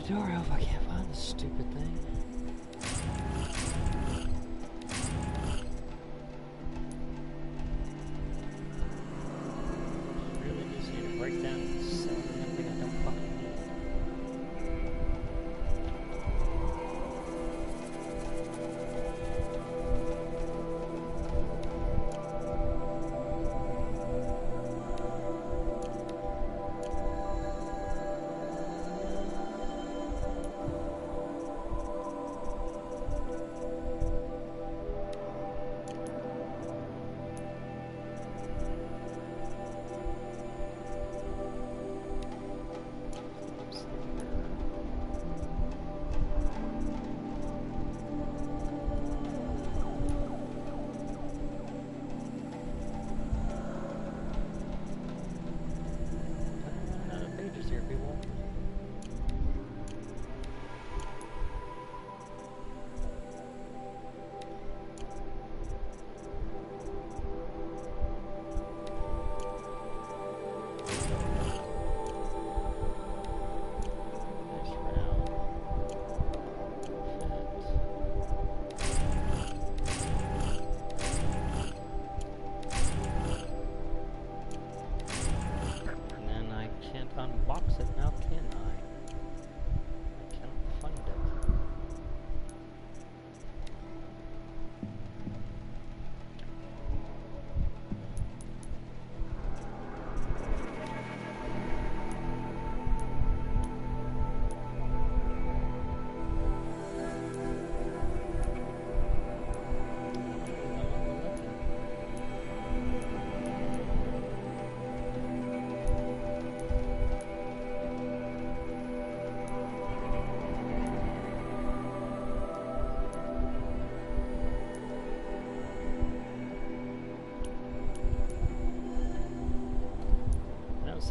door off. I can't find this stupid thing. Really just need to break down and sell something I don't fucking need.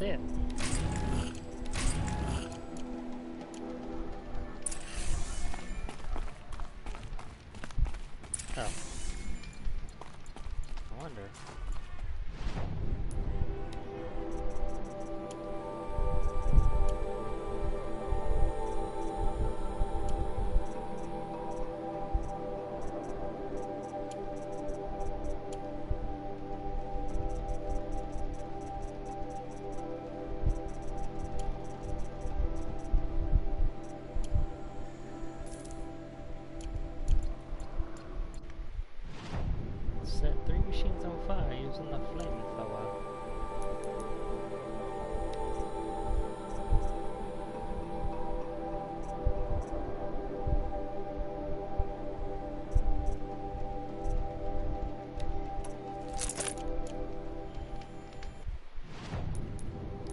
that's it. Oh. I wonder. Set 3 machines on fire using the flamethrower.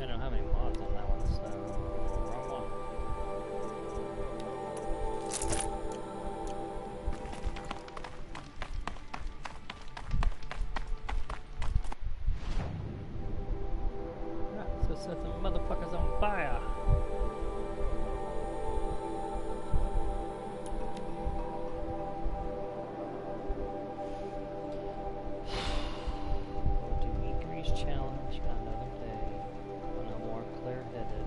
I don't have any mods on that one, so wrong one. So set the motherfuckers on fire. We'll do Eateries challenge another day when I'm more clear-headed.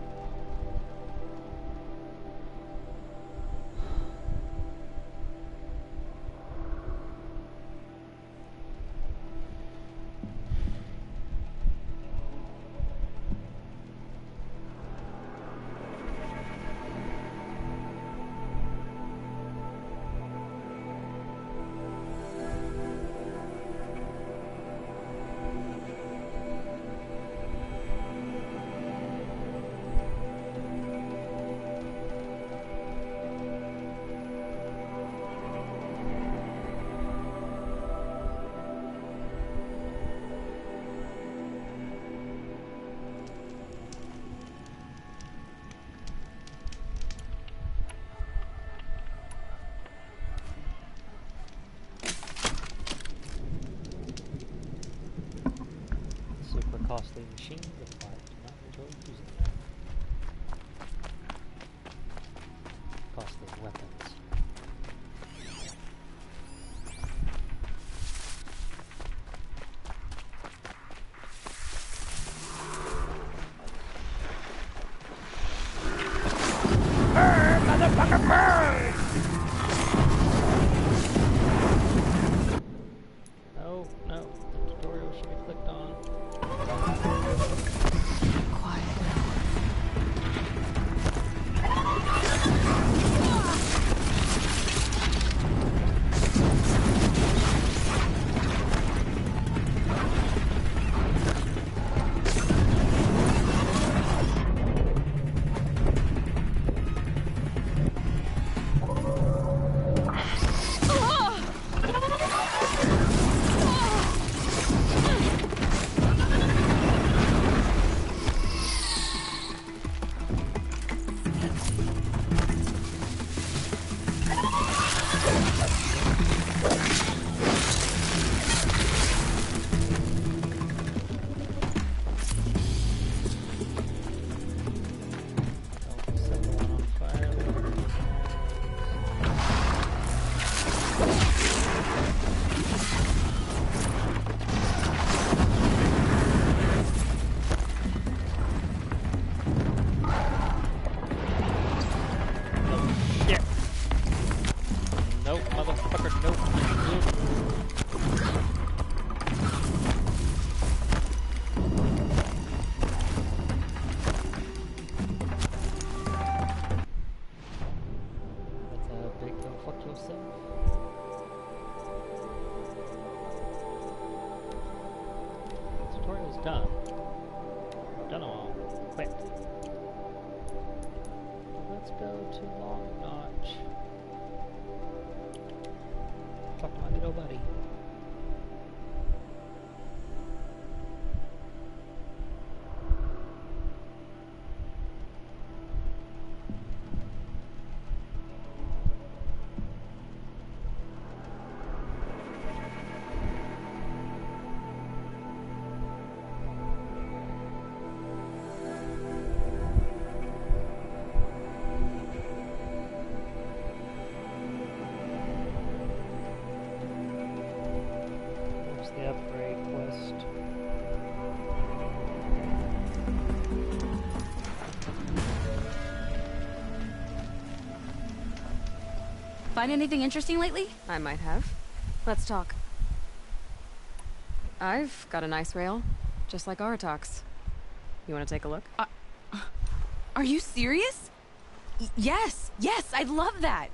Super costly machines if I do not enjoy using them. Costly weapons. Burn, motherfucker, burn! No, no, the tutorial should be clicked on. Done. Done all. Quick. Let's go to Long Notch. Talk to my good old buddy. Find anything interesting lately? I might have. Let's talk. I've got a nice rail, just like Aratak's. You want to take a look? Are you serious? Yes, I'd love that.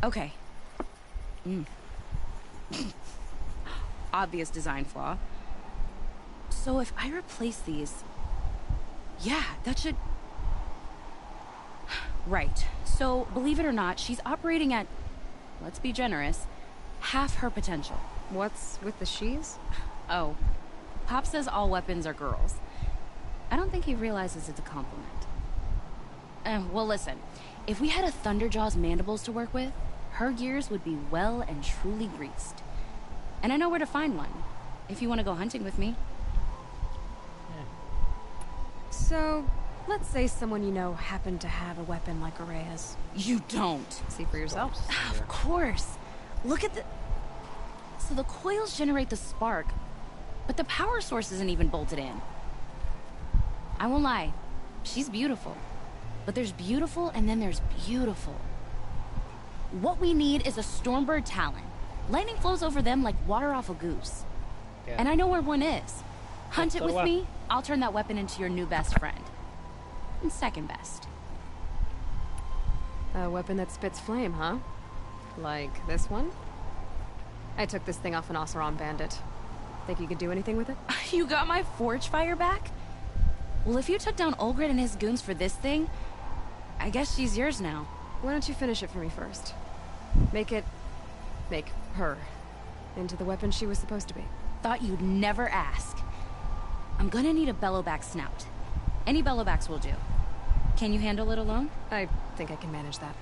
Okay. Obvious design flaw. So if I replace these... Yeah, that should... Right. So, believe it or not, she's operating at, let's be generous, half her potential. What's with the she's? Oh, Pop says all weapons are girls. I don't think he realizes it's a compliment. Well, listen. If we had a Thunderjaw's mandibles to work with, her gears would be well and truly greased. And I know where to find one, if you want to go hunting with me. So, let's say someone you know happened to have a weapon like Araya's. You don't. See for yourself. Of course. Look at the... So the coils generate the spark, but the power source isn't even bolted in. I won't lie. She's beautiful. But there's beautiful and then there's beautiful. What we need is a Stormbird Talon. Lightning flows over them like water off a goose. Yeah. And I know where one is. Hunt it with me, I'll turn that weapon into your new best friend. And second best. A weapon that spits flame, huh? Like this one? I took this thing off an Oseram bandit. Think you could do anything with it? You got my forge fire back? Well, if you took down Olgrid and his goons for this thing, I guess she's yours now. Why don't you finish it for me first? Make her into the weapon she was supposed to be. Thought you'd never ask. I'm gonna need a bellowback snout. Any bellowbacks will do. Can you handle it alone? I think I can manage that.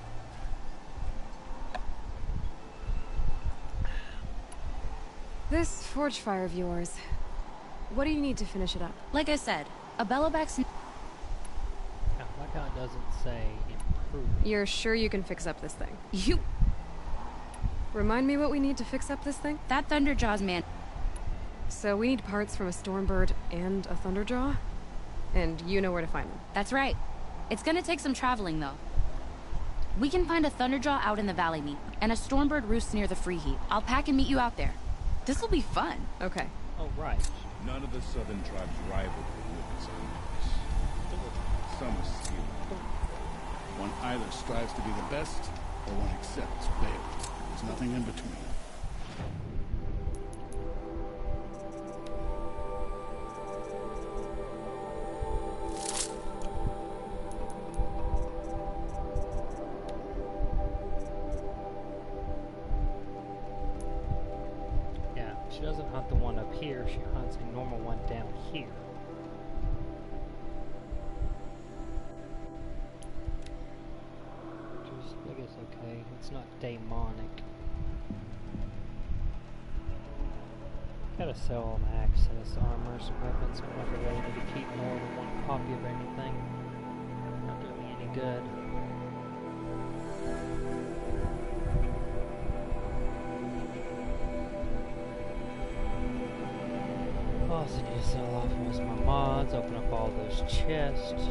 This forge fire of yours, what do you need to finish it up? Like I said, a bellowback snout. Like how it doesn't say improve. You're sure you can fix up this thing? You... Remind me what we need to fix up this thing? That Thunderjaw's man... So we need parts from a Stormbird and a Thunderjaw? And you know where to find them? That's right. It's gonna take some traveling, though. We can find a Thunderjaw out in the Valley Meat, and a Stormbird roosts near the Free Heat. I'll pack and meet you out there. This'll be fun. Okay. Oh, right. None of the southern tribes rival the Lucas hunters. Some are skilled. One either strives to be the best, or one accepts failure. There's nothing in between. She doesn't hunt the one up here, she hunts a normal one down here. Which I guess okay, it's not demonic. Gotta sell all my access, armors, weapons, I'm never really need to keep more than one copy of anything. Not doing me any good. Also need to sell off most of my mods, open up all those chests.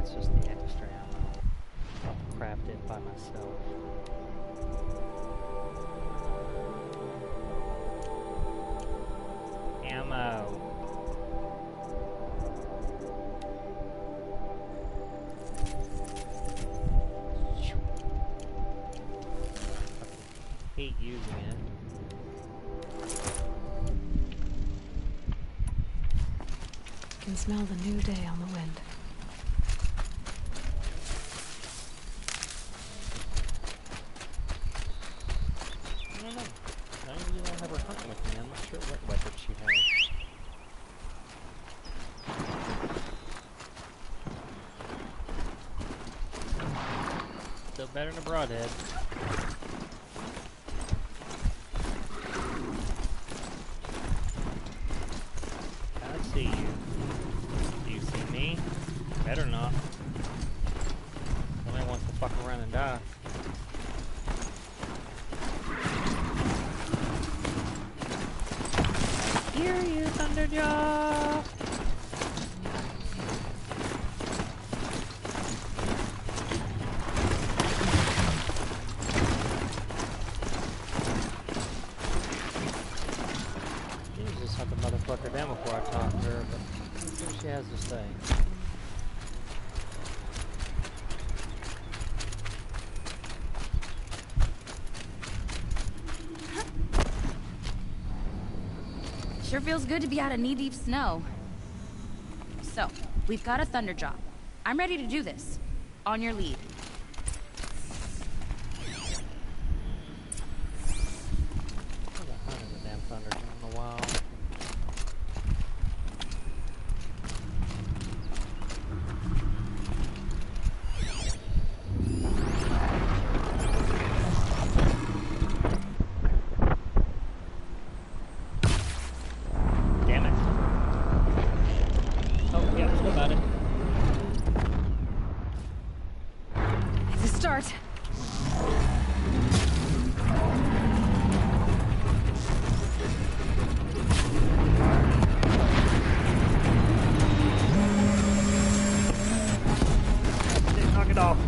It's just the extra ammo. I'll craft it by myself. Ammo. I hate using it. I can smell the new day on the wind. better than a broadhead. I see you. Do you see me? Better not. Somebody wants to fuck around and die. Hear you, Thunderjaw! Jesus, hunt the motherfucker down before I talk to her, but let's see what she has to say. Sure feels good to be out of knee-deep snow. So, we've got a Thunderjaw. I'm ready to do this. On your lead. I haven't hunted a damn Thunderjaw in a while. Damn it. Oh, yeah, still got it. It's a start. Knock it off.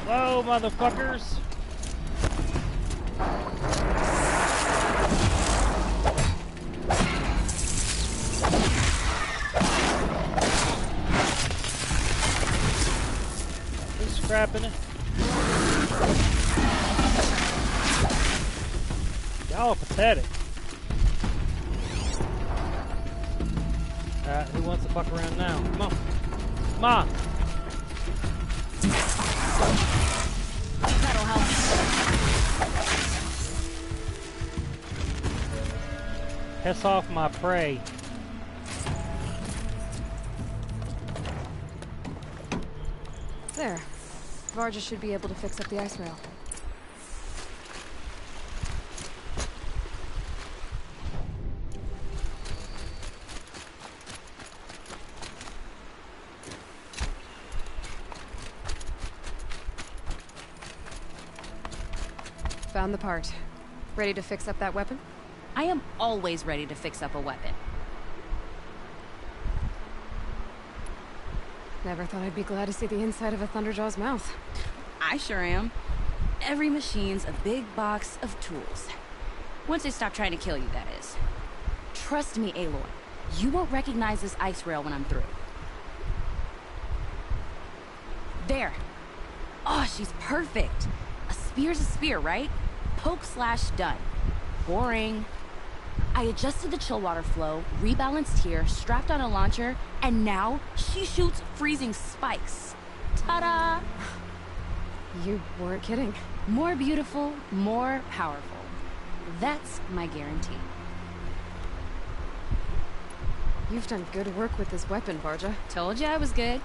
Whoa, motherfuckers! Who's scrapping it? Y'all are pathetic. Who wants to fuck around now? Come on. Come on! That'll help. Piss off my prey. There. Varja should be able to fix up the ice rail. Found the part. Ready to fix up that weapon? I am always ready to fix up a weapon. Never thought I'd be glad to see the inside of a Thunderjaw's mouth. I sure am. Every machine's a big box of tools. Once they stop trying to kill you, that is. Trust me, Aloy. You won't recognize this ice rail when I'm through. There. Oh, she's perfect. A spear's a spear, right? Poke slash done. Boring. I adjusted the chill water flow, rebalanced here, strapped on a launcher, and now she shoots freezing spikes. Ta-da! You weren't kidding. More beautiful, more powerful. That's my guarantee. You've done good work with this weapon, Varja. Told you I was good.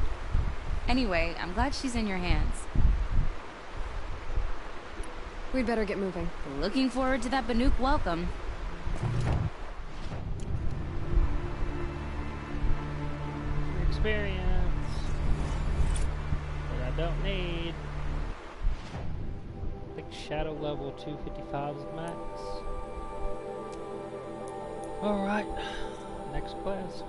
Anyway, I'm glad she's in your hands. We'd better get moving. Looking forward to that Banuk welcome. Experience. That I don't need. I think shadow level 255 is max. Alright. Next quest.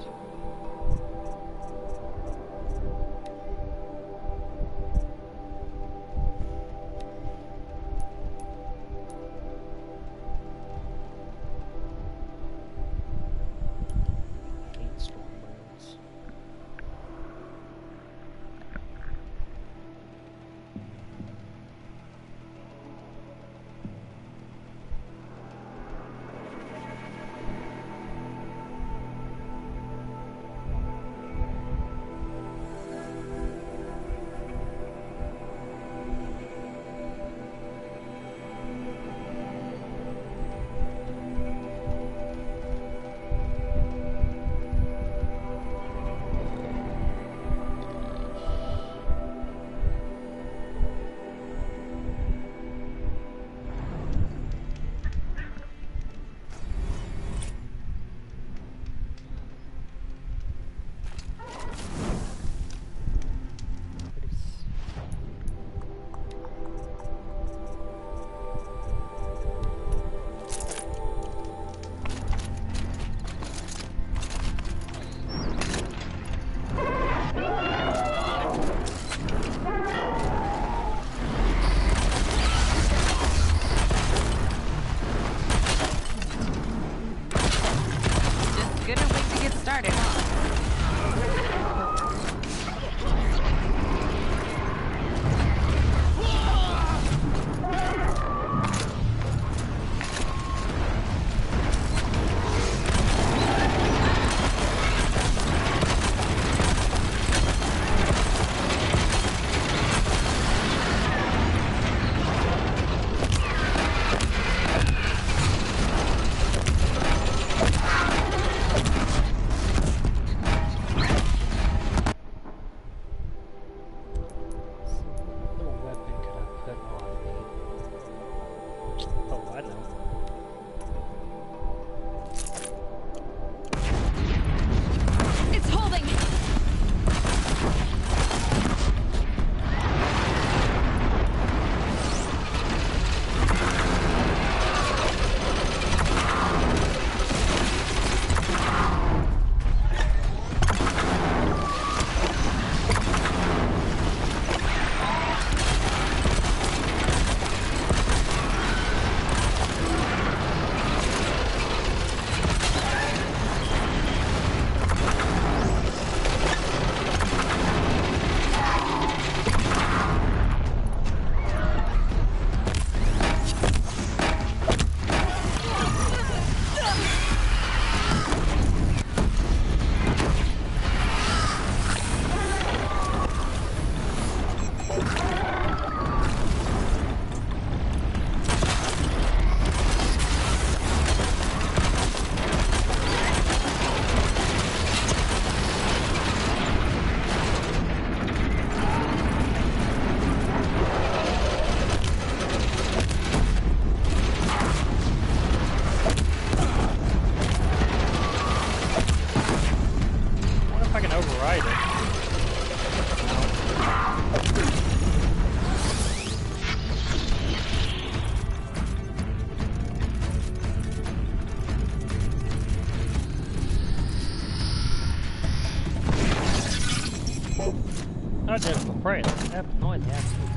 Not just for prey, that's annoying the absolute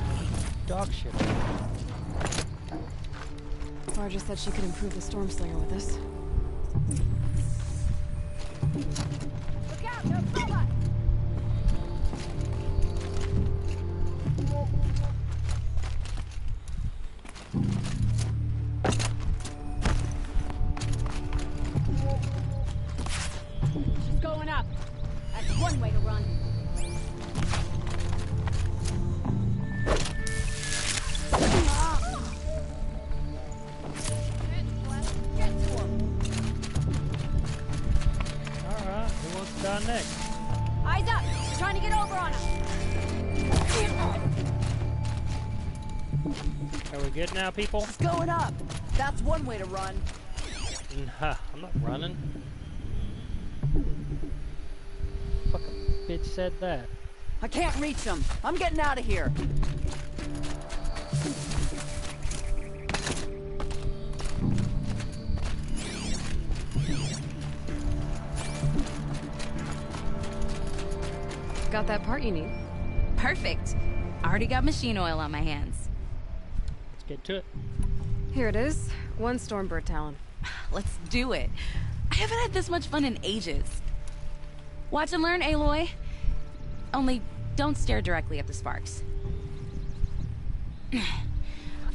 dog shit. Varja said she could improve the Stormslinger with this. Look out, no robot! She's going up. That's one way to run. Are we good now, people? It's going up. That's one way to run. Nah, I'm not running. Fucking bitch said that. I can't reach them. I'm getting out of here. Got that part you need. Perfect. Already got machine oil on my hands. Let's get to it. Here it is. 1 Stormbird Talon. Let's do it. I haven't had this much fun in ages. Watch and learn, Aloy. Only don't stare directly at the sparks.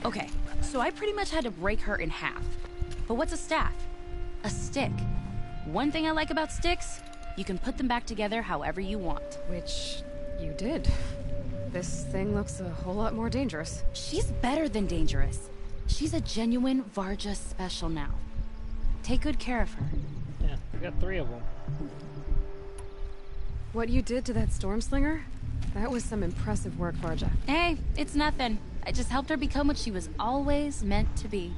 Okay, so I pretty much had to break her in half. But what's a staff? A stick. One thing I like about sticks, you can put them back together however you want. Which you did. This thing looks a whole lot more dangerous. She's better than dangerous. She's a genuine Varja special now. Take good care of her. Yeah, we got 3 of them. What you did to that Stormslinger? That was some impressive work, Varja. Hey, it's nothing. I just helped her become what she was always meant to be.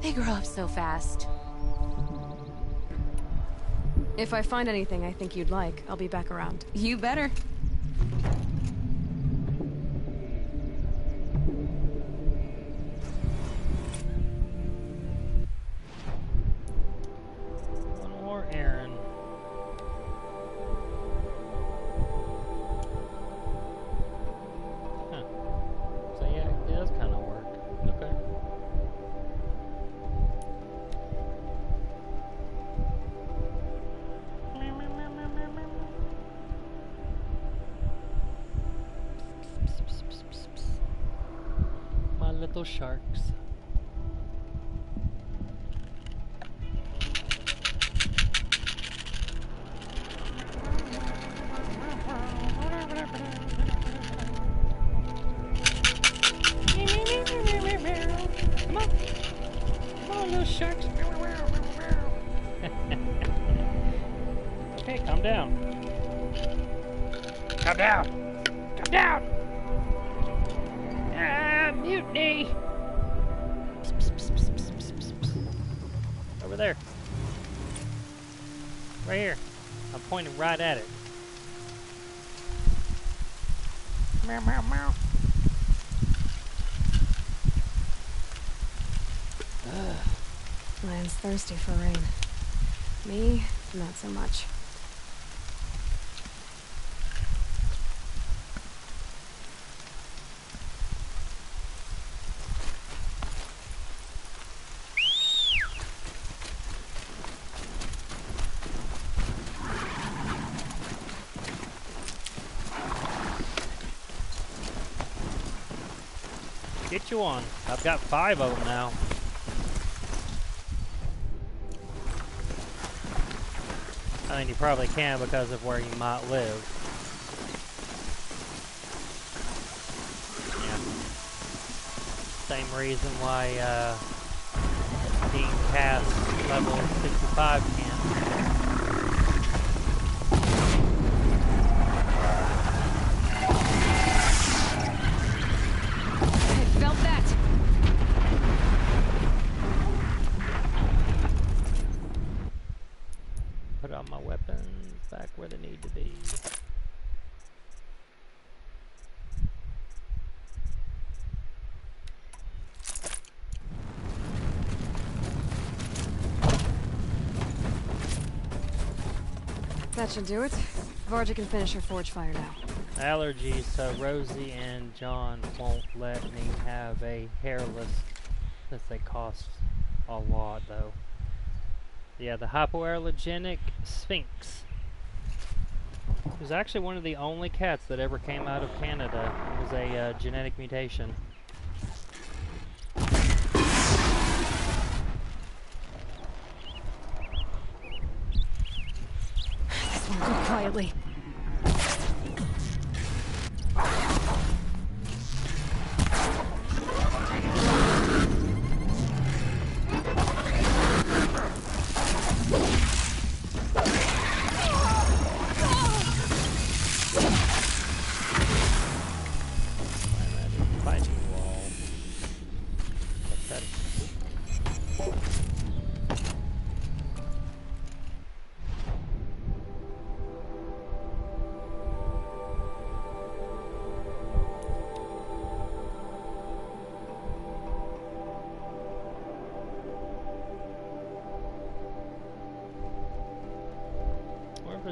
They grow up so fast. If I find anything I think you'd like, I'll be back around. You better. One more errand. Huh. So yeah, it does kind of work. Okay. My little sharks. Come on, little sharks. Okay, calm down. Calm down. Calm down. Ah, mutiny. Over there. Right here. I'm pointing right at it. Meow, meow, meow. Land's thirsty for rain. Me, not so much. Get you on. I've got 5 of them now. I mean, you probably can because of where you might live. Yeah. Same reason why Dean Cass level 65 can't. Felt that. Put all my weapons back where they need to be. That should do it. Varja can finish her forge fire now. Allergies, so Rosie and John won't let me have a hairless, since they cost a lot though. Yeah, the hypoallergenic Sphinx. It was actually one of the only cats that ever came out of Canada. It was a genetic mutation. This one, go quietly.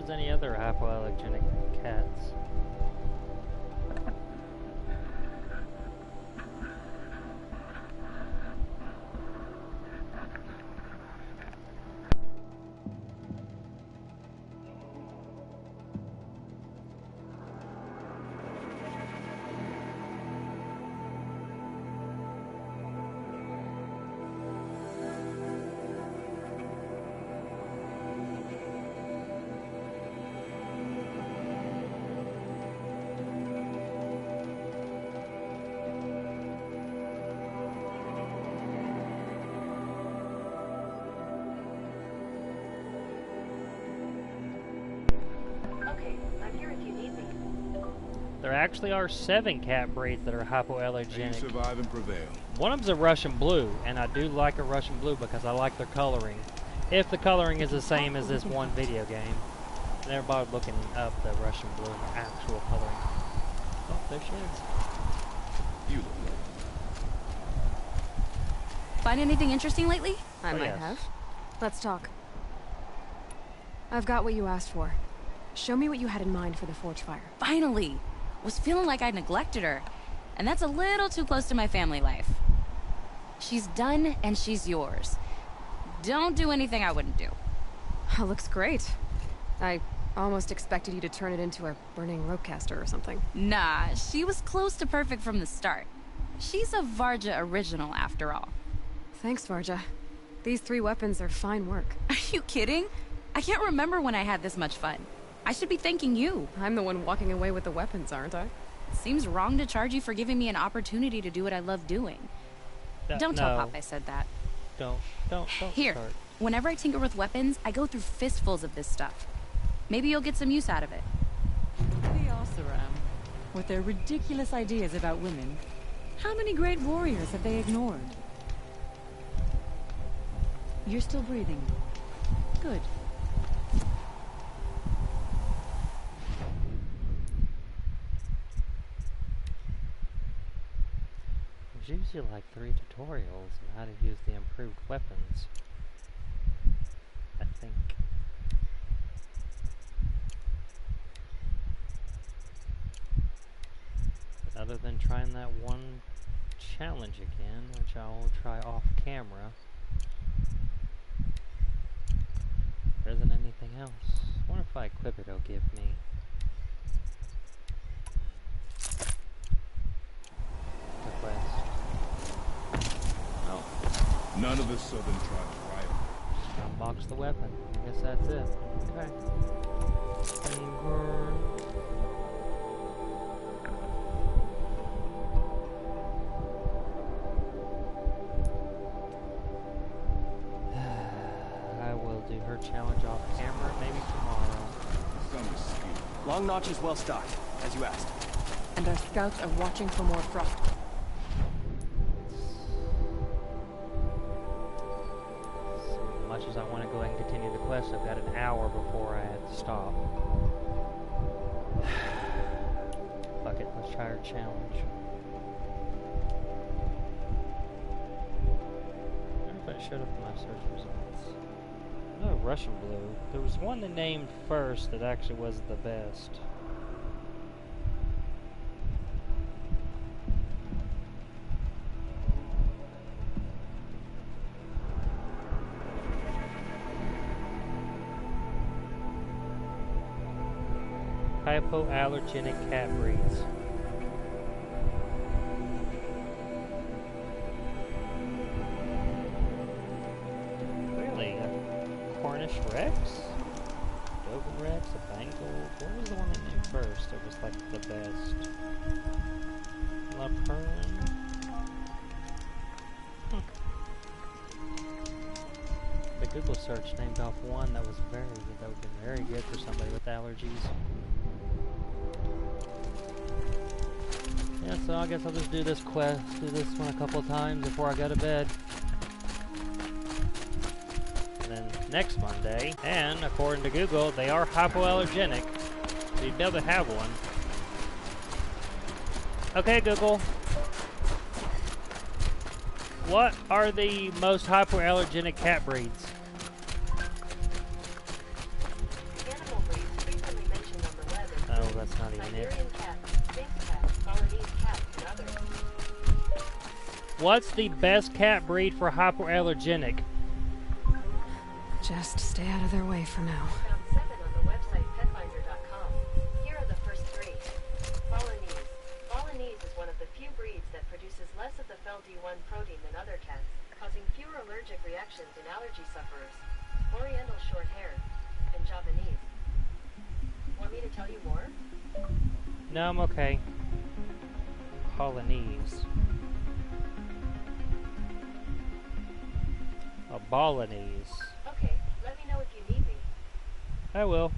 there's any other hypoallergenic cats. There actually are 7 cat breeds that are hypoallergenic. Survive and prevail. One of them's a Russian blue, and I do like a Russian blue because I like their coloring. If the coloring is the same as this one video game. And everybody looking up the Russian blue actual coloring. Oh, there she is. You look like. Find anything interesting lately? I might have. Let's talk. I've got what you asked for. Show me what you had in mind for the forge fire. Finally! Was feeling like I neglected her. And that's a little too close to my family life. She's done and she's yours. Don't do anything I wouldn't do. That looks great. I almost expected you to turn it into a burning ropecaster or something. Nah, she was close to perfect from the start. She's a Varja original after all. Thanks, Varja. These 3 weapons are fine work. Are you kidding? I can't remember when I had this much fun. I should be thanking you. I'm the one walking away with the weapons, aren't I? Seems wrong to charge you for giving me an opportunity to do what I love doing. Don't tell Pop I said that. Don't Here, start. whenever I tinker with weapons, I go through fistfuls of this stuff. Maybe you'll get some use out of it. The Oseram, with their ridiculous ideas about women. How many great warriors have they ignored? You're still breathing. Good. There's usually like 3 tutorials on how to use the improved weapons. I think. But other than trying that one challenge again, which I will try off camera, there isn't anything else. I wonder if I equip it, it'll give me. Request. No. None of the southern tribes rival. Unbox the weapon. I guess that's it. Okay. I will do her challenge off camera maybe tomorrow. Long Notch is well stocked, as you asked. And our scouts are watching for more frost. As much as I want to go ahead and continue the quest, I've got an hour before I have to stop. Fuck it, let's try her challenge. I wonder if I showed up in my search results. No, Russian blue. There was one that named first that actually was the best. Hypoallergenic cat breeds. Really? A Cornish Rex? Dover Rex? A Bengal? What was the one they named first that was like the best? La Perlin? The Google search named off one that was that would have been very good for somebody with allergies. Yeah, so I guess I'll just do this quest, do this one a couple of times before I go to bed. And then next Monday, and according to Google, they are hypoallergenic, so you'd be able to have one. Okay, Google. What are the most hypoallergenic cat breeds? Animal breeds not even it. What's the best cat breed for hypoallergenic? Just stay out of their way for now. Found 7 on the website petfinder.com. Here are the first 3. Balinese. Balinese is one of the few breeds that produces less of the FeLD1 protein than other cats, causing fewer allergic reactions in allergy sufferers. Oriental short hair, and Javanese. Want me to tell you more? No, I'm okay. Balinese. A Balinese. Okay, let me know if you need me. I will.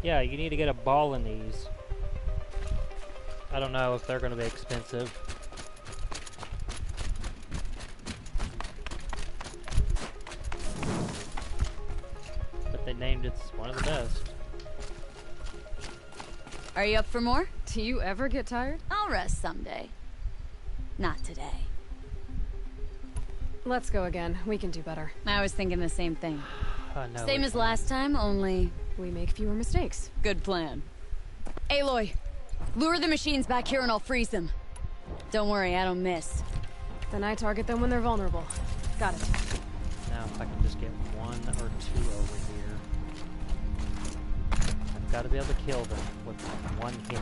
Yeah, you need to get a Balinese. I don't know if they're going to be expensive. But they named it one of the best. Are you up for more? Do you ever get tired? I'll rest someday. Not today. Let's go again. We can do better. I was thinking the same thing. No, Same as last time, only... we make fewer mistakes. Good plan. Aloy, lure the machines back here and I'll freeze them. Don't worry, I don't miss. Then I target them when they're vulnerable. Got it. Now if I can just get 1 or 2 over here. I've got to be able to kill them with 1 hit.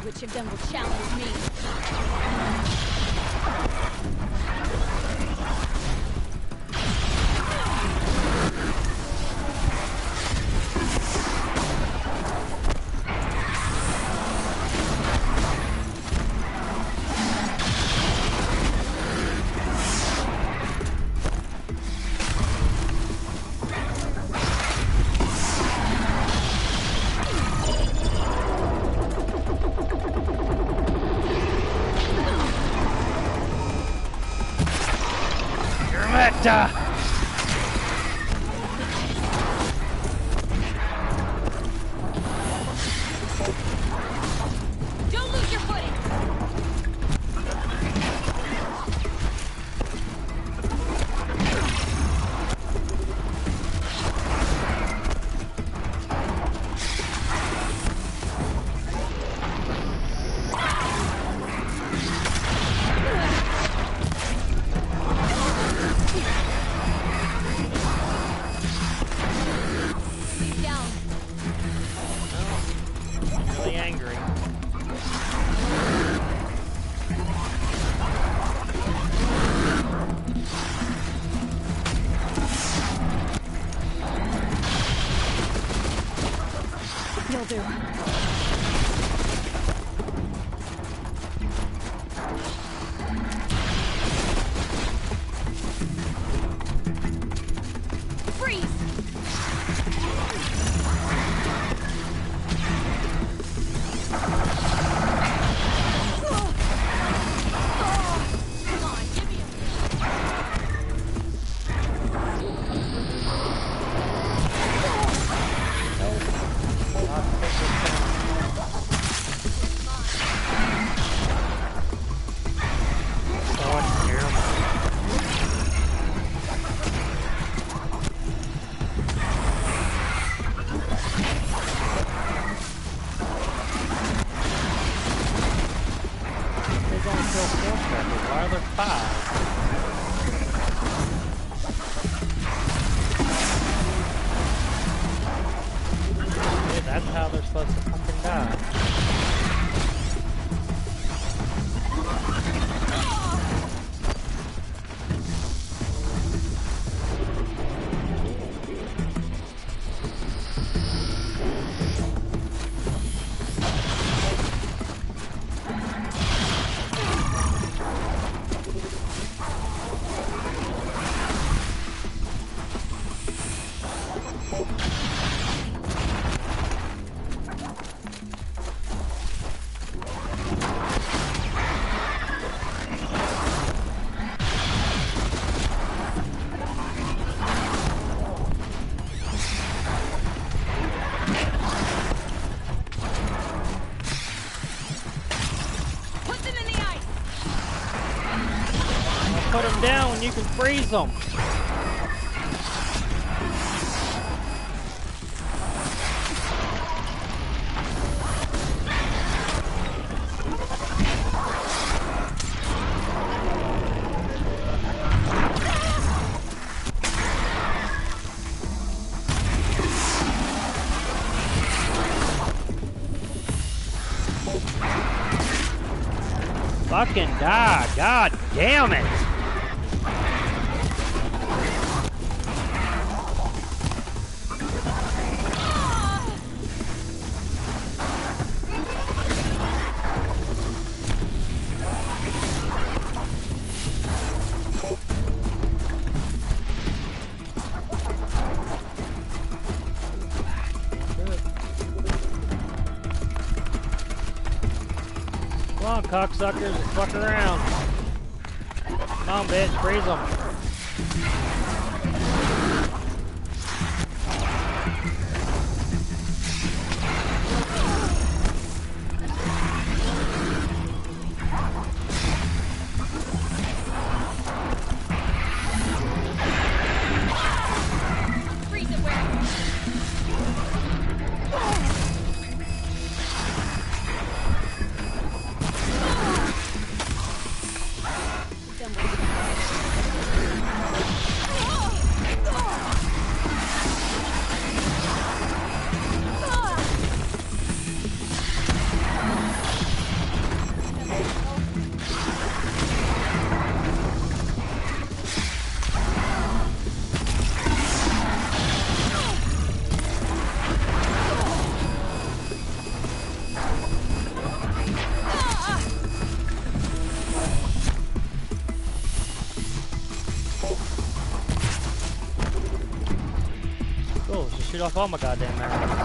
Which of them will challenge me? Don't lose your footing! Really angry. You'll do. Freeze! Why are there 5? That's how they're supposed to fucking die. Put them down, you can freeze them. Fucking die, god damn it. Come on, cocksuckers, fuck around. Come on, bitch, freeze them. Shoot off all my goddamn arrows.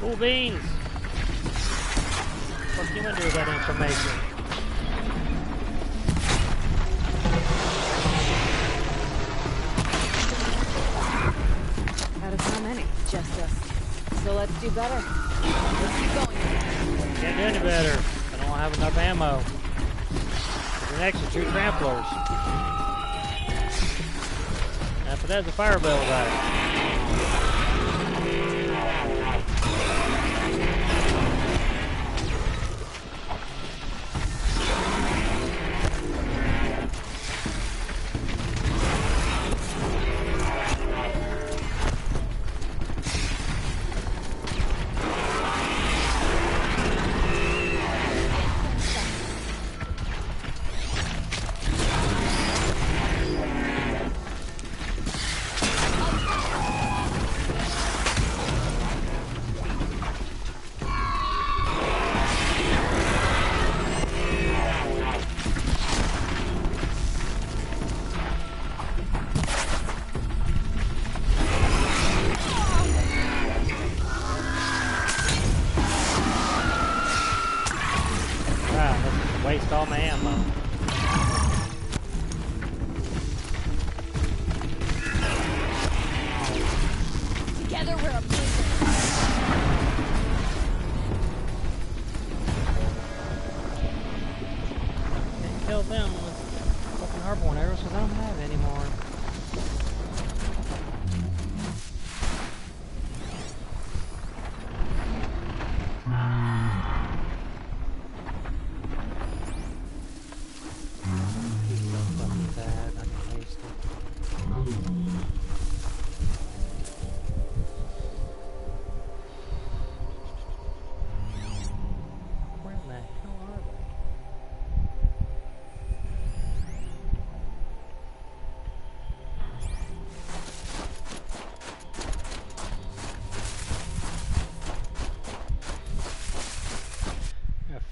Cool beans. What can you do with that information? Out of how many? Just us. So let's do better. Let's keep going. Can't do any better. I don't have enough ammo. The next is 2 tramplers. After that, the fire bell guy. Waste all my ammo. Together we're a blizzard. Can't kill them with fucking hardborn arrows because I don't have any more.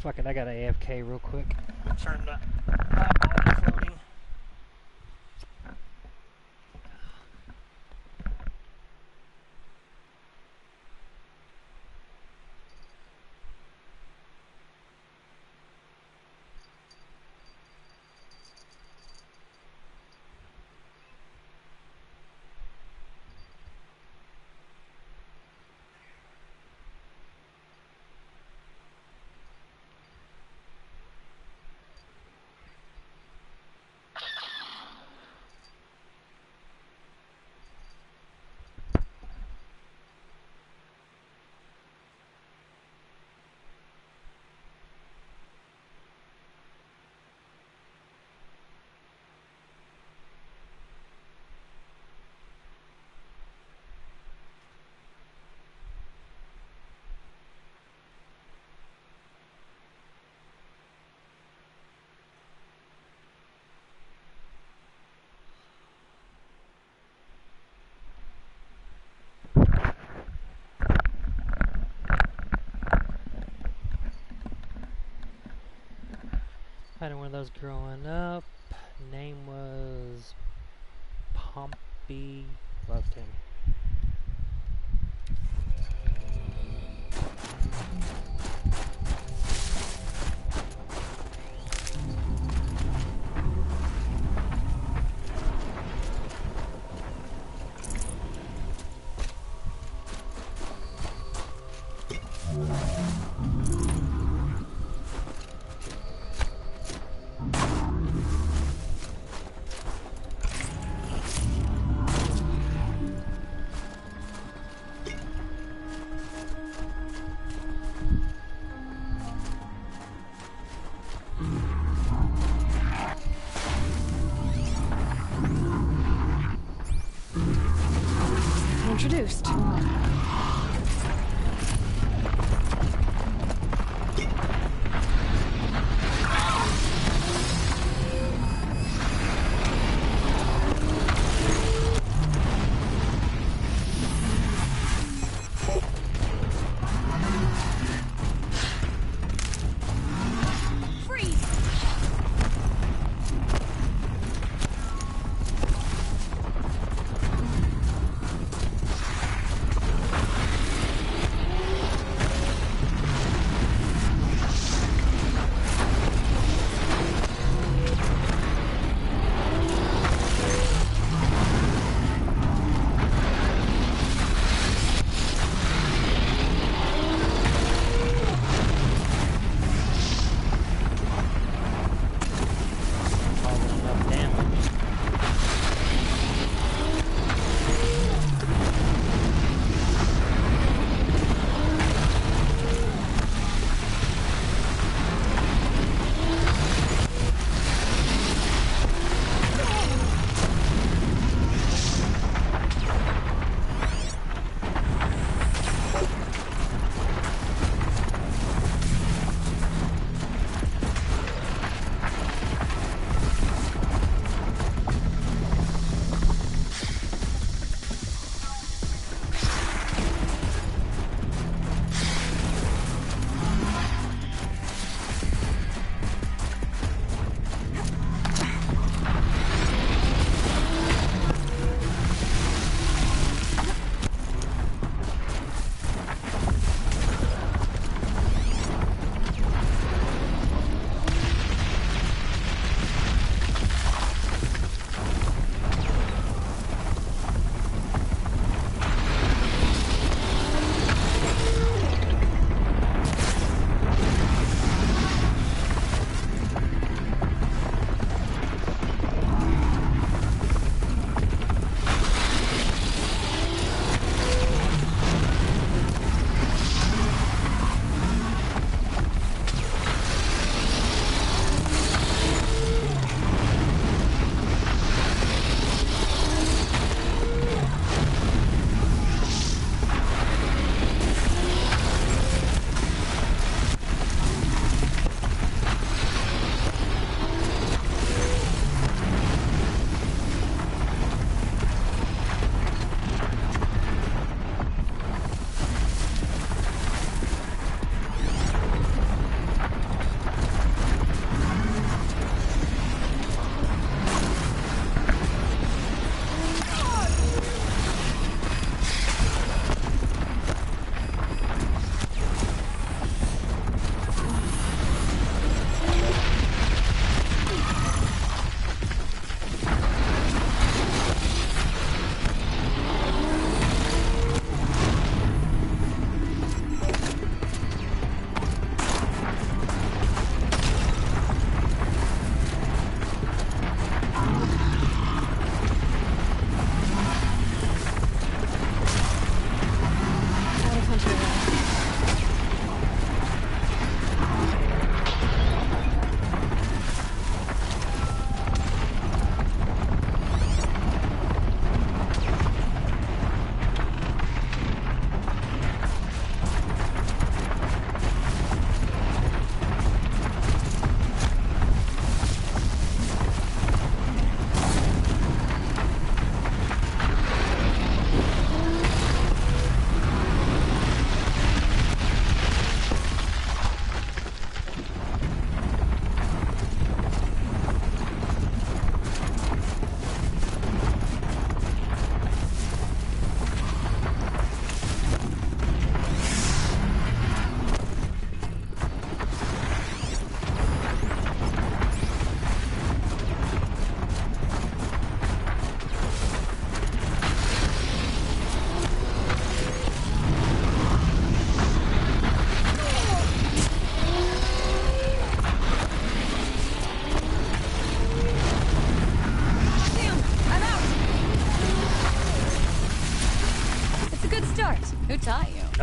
Fuck it, I got AFK real quick. Turn the eyeball floating. I had one of those growing up. Name was Pompey. Loved him. Introduced.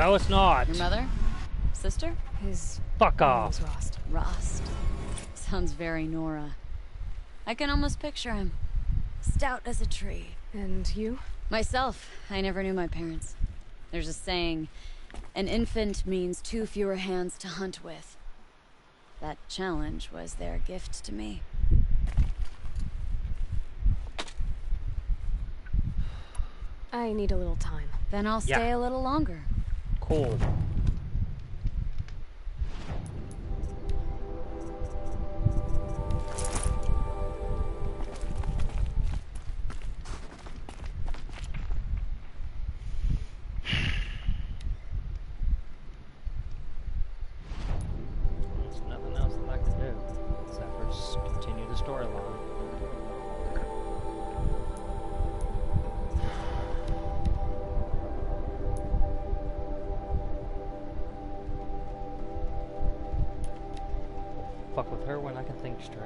No, it's not. Your mother? Sister? His Fuck name off. was Rost. Rost. Sounds very Nora. I can almost picture him. Stout as a tree. And you? Myself. I never knew my parents. There's a saying, an infant means 2 fewer hands to hunt with. That challenge was their gift to me. I need a little time. Then I'll stay a little longer. Cool. There's nothing else that I can do except for just continue the storyline. Fuck with her when I can think straight.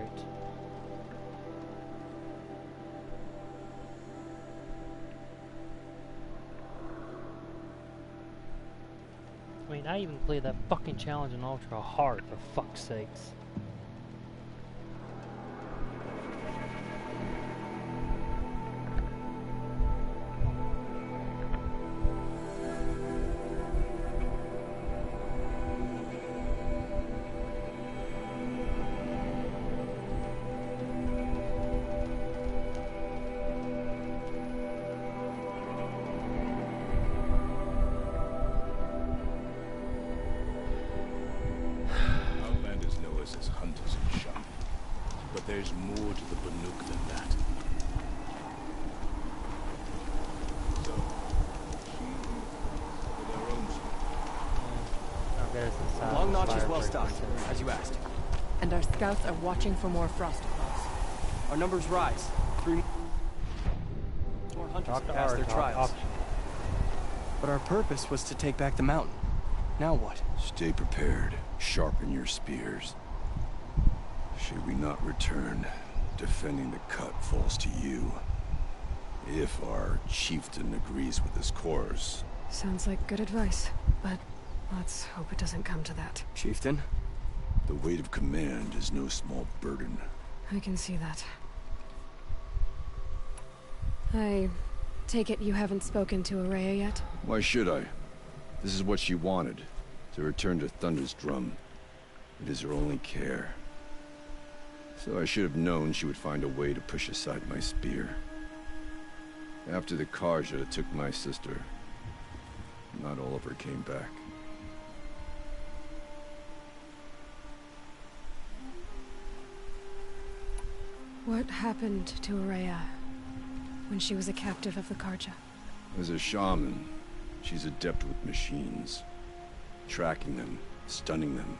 I mean, I even played that fucking challenge in Ultra Hard, for fuck's sakes. Outlanders know us as hunters and shaman, but there's more to the Banuk than that. So, with our own Long Notch is well stocked, as you asked. And our scouts are watching for more Frostclaws. Our numbers rise. 3 more hunters have passed their trials. But our purpose was to take back the mountain. Now what? Stay prepared. Sharpen your spears. Should we not return, defending the cut falls to you. If our chieftain agrees with his course. Sounds like good advice, but let's hope it doesn't come to that. Chieftain? The weight of command is no small burden. I can see that. I take it you haven't spoken to Araya yet? Why should I? This is what she wanted, to return to Thunder's Drum. It is her only care. So I should have known she would find a way to push aside my spear. After the Karja took my sister, not all of her came back. What happened to Araya when she was a captive of the Karja? As a shaman, she's adept with machines. Tracking them, stunning them.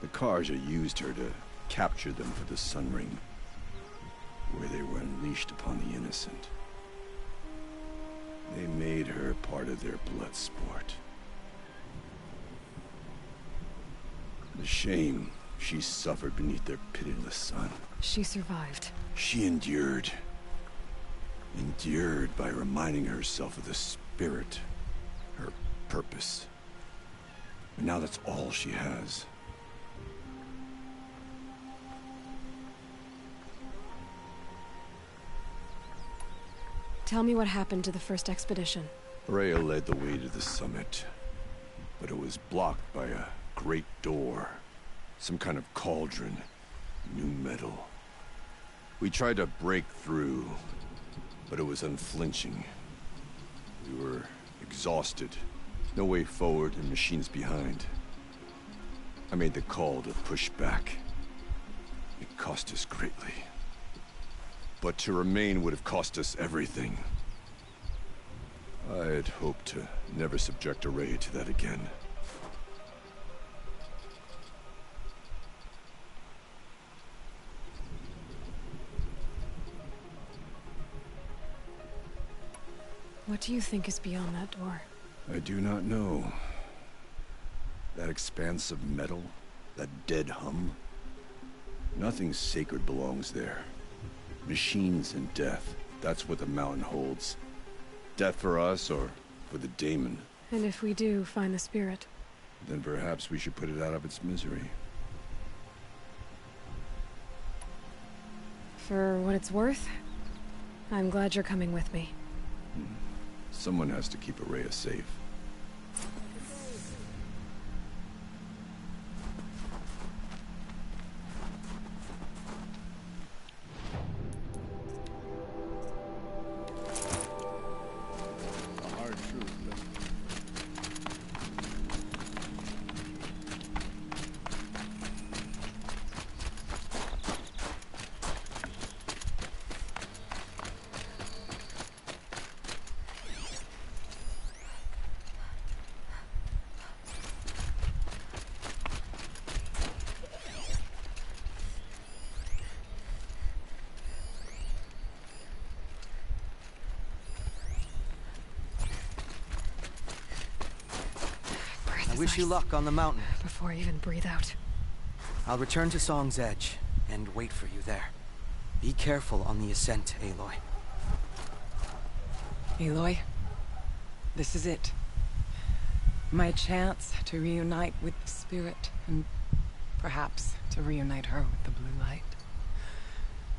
The Karja used her to capture them for the Sun Ring, where they were unleashed upon the innocent. They made her part of their blood sport. The shame she suffered beneath their pitiless sun. She survived. She endured. Endured by reminding herself of the spirit, her purpose. And now that's all she has. Tell me what happened to the first expedition. Rhea led the way to the summit, but it was blocked by a great door. Some kind of cauldron. New metal. We tried to break through, but it was unflinching. We were exhausted. No way forward and machines behind. I made the call to push back. It cost us greatly. But to remain would have cost us everything. I had hoped to never subject Araya to that again. What do you think is beyond that door? I do not know. That expanse of metal, that dead hum. Nothing sacred belongs there. Machines and death, that's what the mountain holds. Death for us or for the daemon. And if we do find the spirit? Then perhaps we should put it out of its misery. For what it's worth, I'm glad you're coming with me. Someone has to keep Araya safe. I wish you luck on the mountain. Before I even breathe out. I'll return to Song's Edge and wait for you there. Be careful on the ascent, Aloy. Aloy, this is it. My chance to reunite with the spirit, and perhaps to reunite her with the blue light.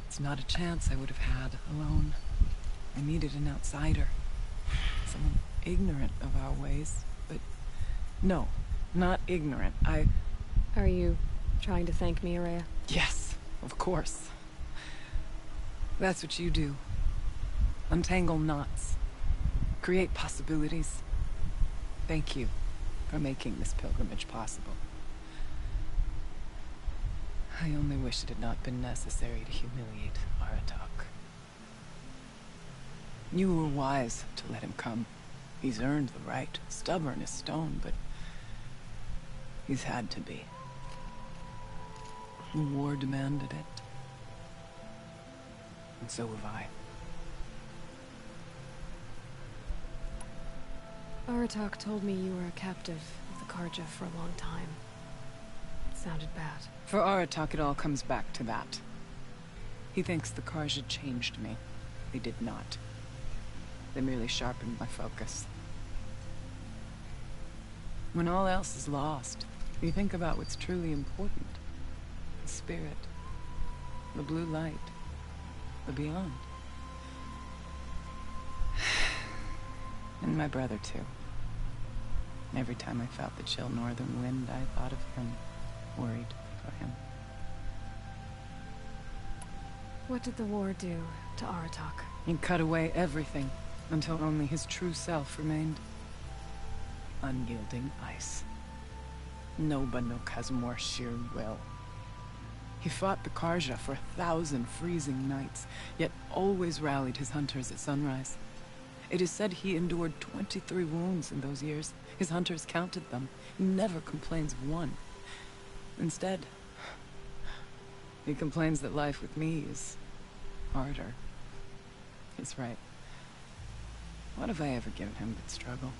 It's not a chance I would have had alone. I needed an outsider. Someone ignorant of our ways, but no, not ignorant. Are you trying to thank me, Araya? Yes, of course. That's what you do. Untangle knots. Create possibilities. Thank you for making this pilgrimage possible. I only wish it had not been necessary to humiliate Aratak. You were wise to let him come. He's earned the right. Stubborn as stone, but he's had to be. The war demanded it. And so have I. Aratak told me you were a captive of the Karja for a long time. It sounded bad. For Aratak, it all comes back to that. He thinks the Karja changed me. They did not. They merely sharpened my focus. When all else is lost, you think about what's truly important. The spirit. The blue light. The beyond. And my brother, too. Every time I felt the chill northern wind, I thought of him. Worried for him. What did the war do to Aratak? It cut away everything, until only his true self remained. Unyielding ice. No Banuk has more sheer will. He fought the Karja for 1,000 freezing nights, yet always rallied his hunters at sunrise. It is said he endured 23 wounds in those years. His hunters counted them. He never complains of one. Instead, he complains that life with me is harder. He's right. What have I ever given him but struggle?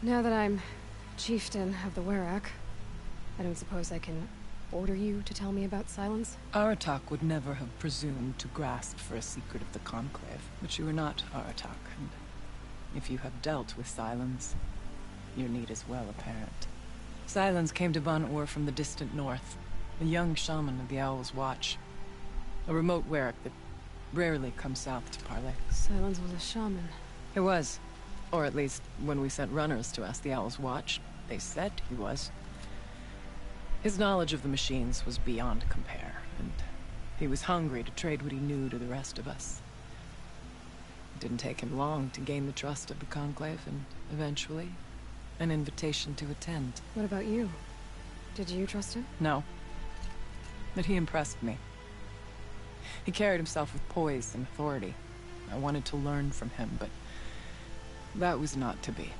Now that I'm chieftain of the Werak, I don't suppose I can order you to tell me about Silence? Aratak would never have presumed to grasp for a secret of the Conclave, but you are not Aratak, and if you have dealt with Silence, your need is well apparent. Silence came to Ban-Ur from the distant north, a young shaman of the Owl's Watch, a remote Werak that rarely comes south to parley. Silence was a shaman. He was. Or at least, when we sent runners to ask the Owl's Watch, they said he was. His knowledge of the machines was beyond compare, and he was hungry to trade what he knew to the rest of us. It didn't take him long to gain the trust of the Conclave, and eventually, an invitation to attend. What about you? Did you trust him? No. But he impressed me. He carried himself with poise and authority. I wanted to learn from him, but that was not to be.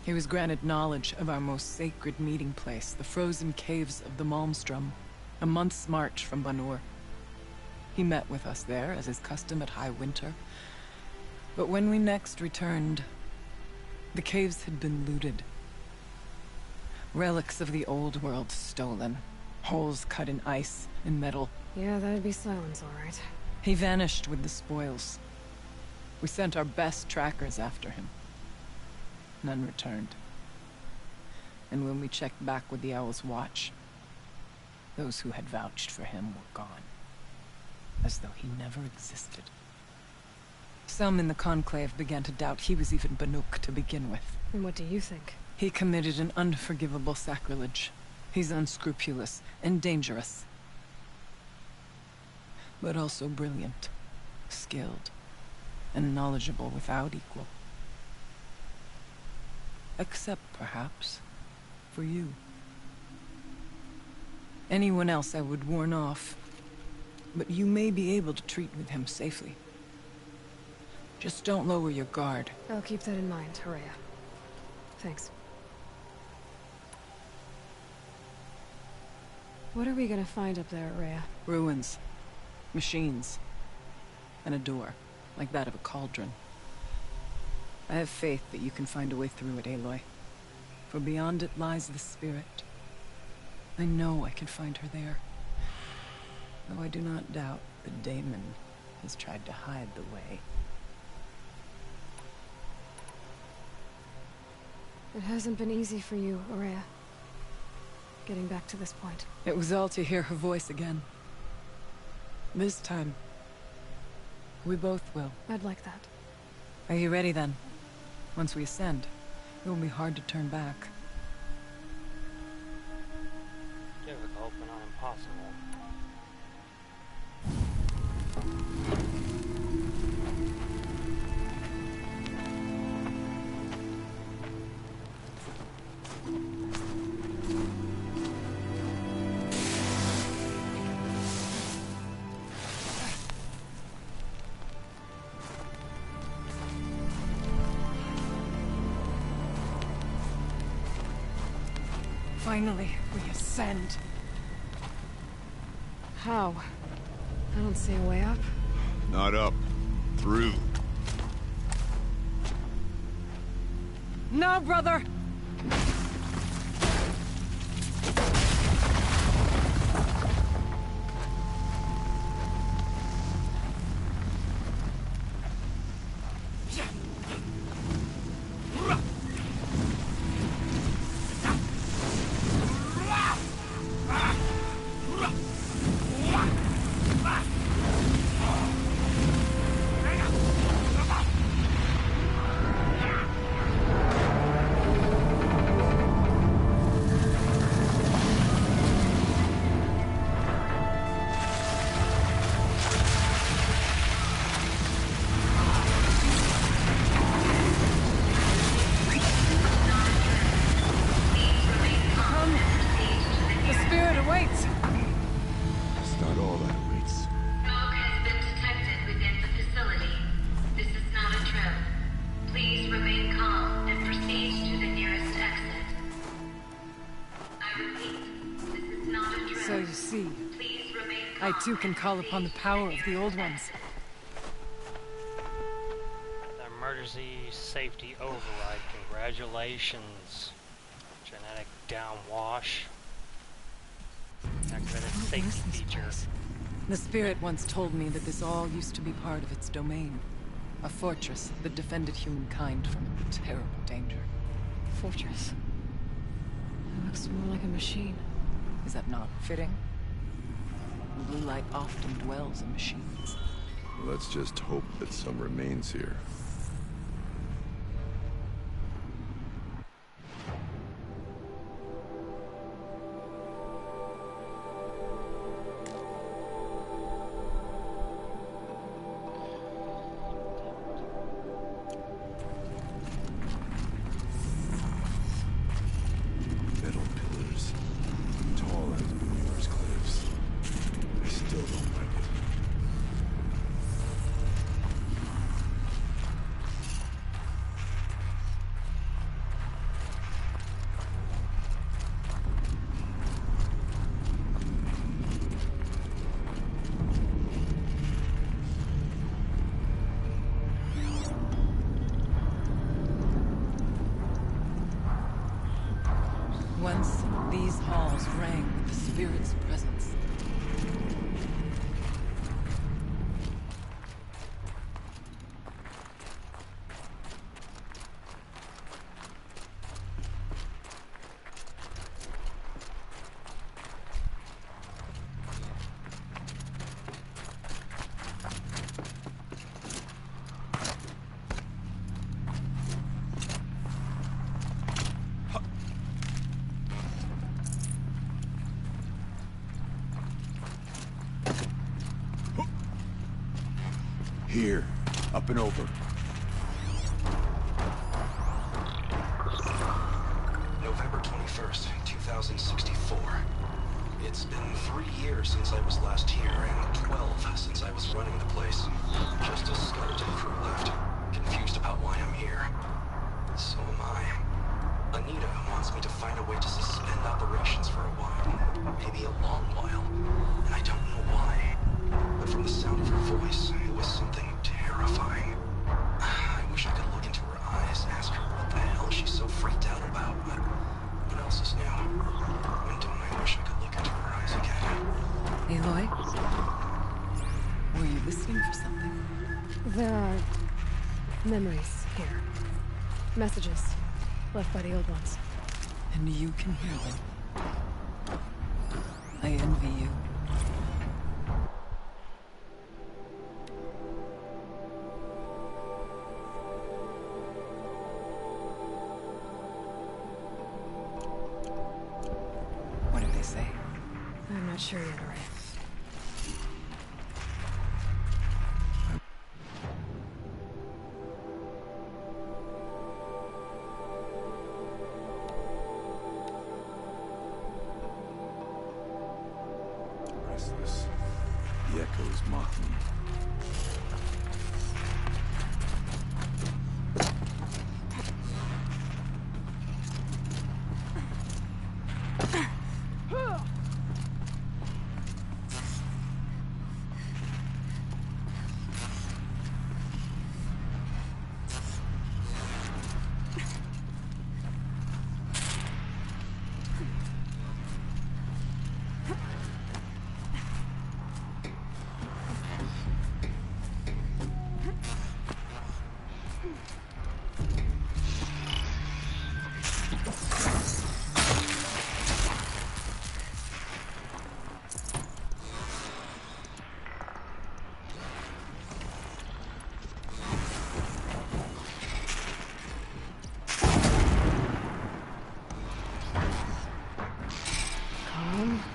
He was granted knowledge of our most sacred meeting place, the frozen caves of the Malmstrom, a month's march from Ban-Ur. He met with us there, as is custom at high winter. But when we next returned, the caves had been looted. Relics of the old world stolen. Holes cut in ice and metal. Yeah, that'd be Silence, all right. He vanished with the spoils. We sent our best trackers after him. None returned. And when we checked back with the Owl's Watch, those who had vouched for him were gone. As though he never existed. Some in the Conclave began to doubt he was even Banuk to begin with. And what do you think? He committed an unforgivable sacrilege. He's unscrupulous and dangerous. But also brilliant, skilled, and knowledgeable without equal. Except, perhaps, for you. Anyone else I would warn off, but you may be able to treat with him safely. Just don't lower your guard. I'll keep that in mind, Horea. Thanks. What are we gonna find up there, Horea? Ruins. Machines. And a door, like that of a cauldron. I have faith that you can find a way through it, Aloy. For beyond it lies the spirit. I know I can find her there. Though I do not doubt that Damon has tried to hide the way. It hasn't been easy for you, Horea. Getting back to this point. It was all to hear her voice again. This time, we both will. I'd like that. Are you ready then? Once we ascend, it will be hard to turn back. Difficult, but not impossible. Finally, we ascend. How? I don't see a way up. Not up. Through. No, brother! I too can call upon the power of the old ones. The emergency safety override. Congratulations. Genetic downwash. Activated safety feature. The spirit once told me that this all used to be part of its domain. A fortress that defended humankind from terrible danger. Fortress? It looks more like a machine. Is that not fitting? Blue light often dwells in machines. Let's just hope that some remains here. Metal pillars, tall as New York's cliffs. I still don't like it. Once, these halls rang with the spirit's presence. Here, up and over. November 21st, 2064. It's been 3 years since I was last here, and 12 since I was running the place. Just a skeleton crew left, confused about why I'm here. So am I. Anita wants me to find a way to suspend operations for a while, maybe a long while, and I don't know why. But from the sound of her voice, it was something terrifying. I wish I could look into her eyes, ask her what the hell she's so freaked out about, but what else is new? When don't I wish I could look into her eyes again? Aloy? Were you listening for something? There are memories here. Messages left by the old ones. And you can hear them. I envy you. What did they say? I'm not sure yet, Ray. Restless. The echoes mock me.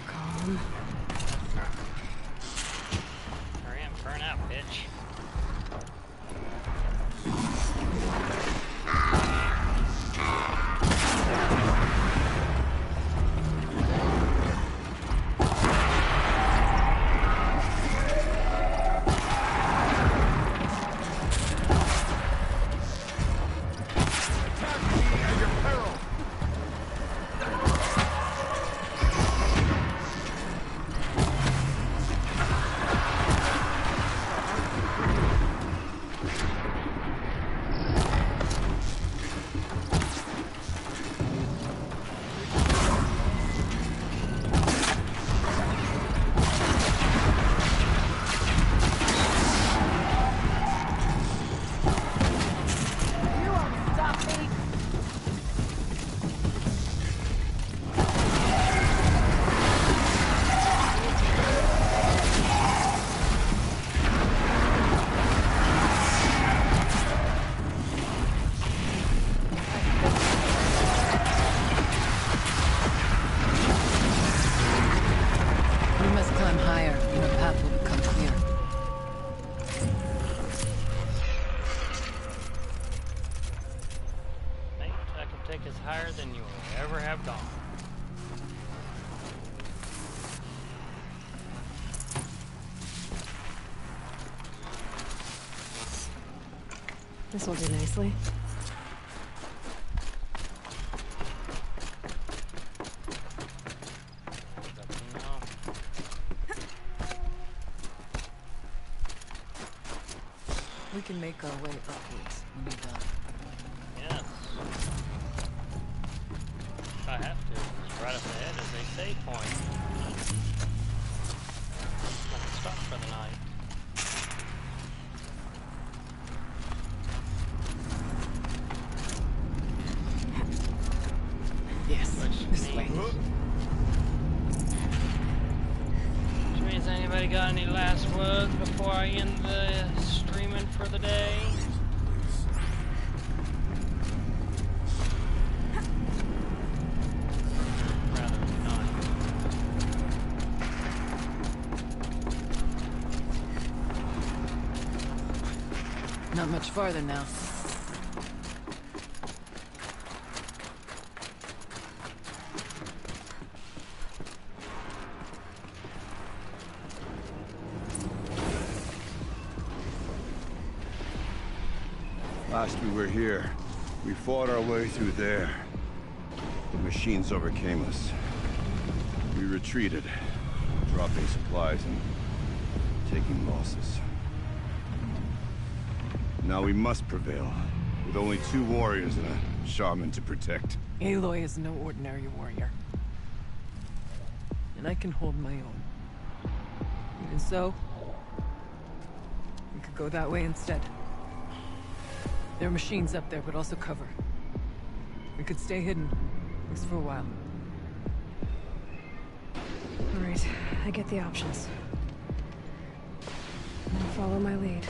Calm. Hurry up, burn out, bitch. Higher than you will ever have gone. This will do nicely. We can make our way upwards when you're done. Yes. If I have to. Right up ahead is a save point. I can stop for the night. Yes, this way. Which means anybody got any last words before I end the streaming for the day? Not much farther now. Last we were here, we fought our way through there. The machines overcame us. We retreated, dropping supplies and taking losses. Now we must prevail, with only 2 warriors and a shaman to protect. Aloy is no ordinary warrior. And I can hold my own. Even so, we could go that way instead. There are machines up there, but also cover. We could stay hidden, at least for a while. Alright, I get the options. Now follow my lead.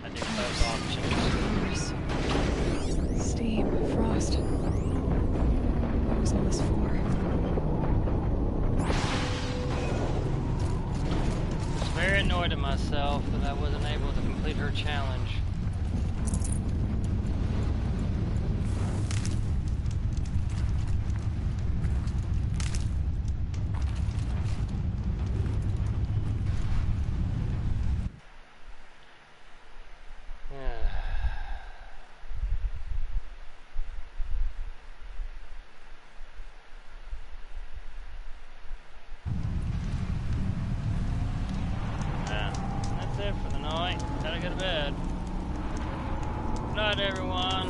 I do those options. Mars. Steam. Frost. What was all this for? I was very annoyed at myself that I wasn't able to complete her challenge. That's it for the night. Gotta go to bed. Good night, everyone.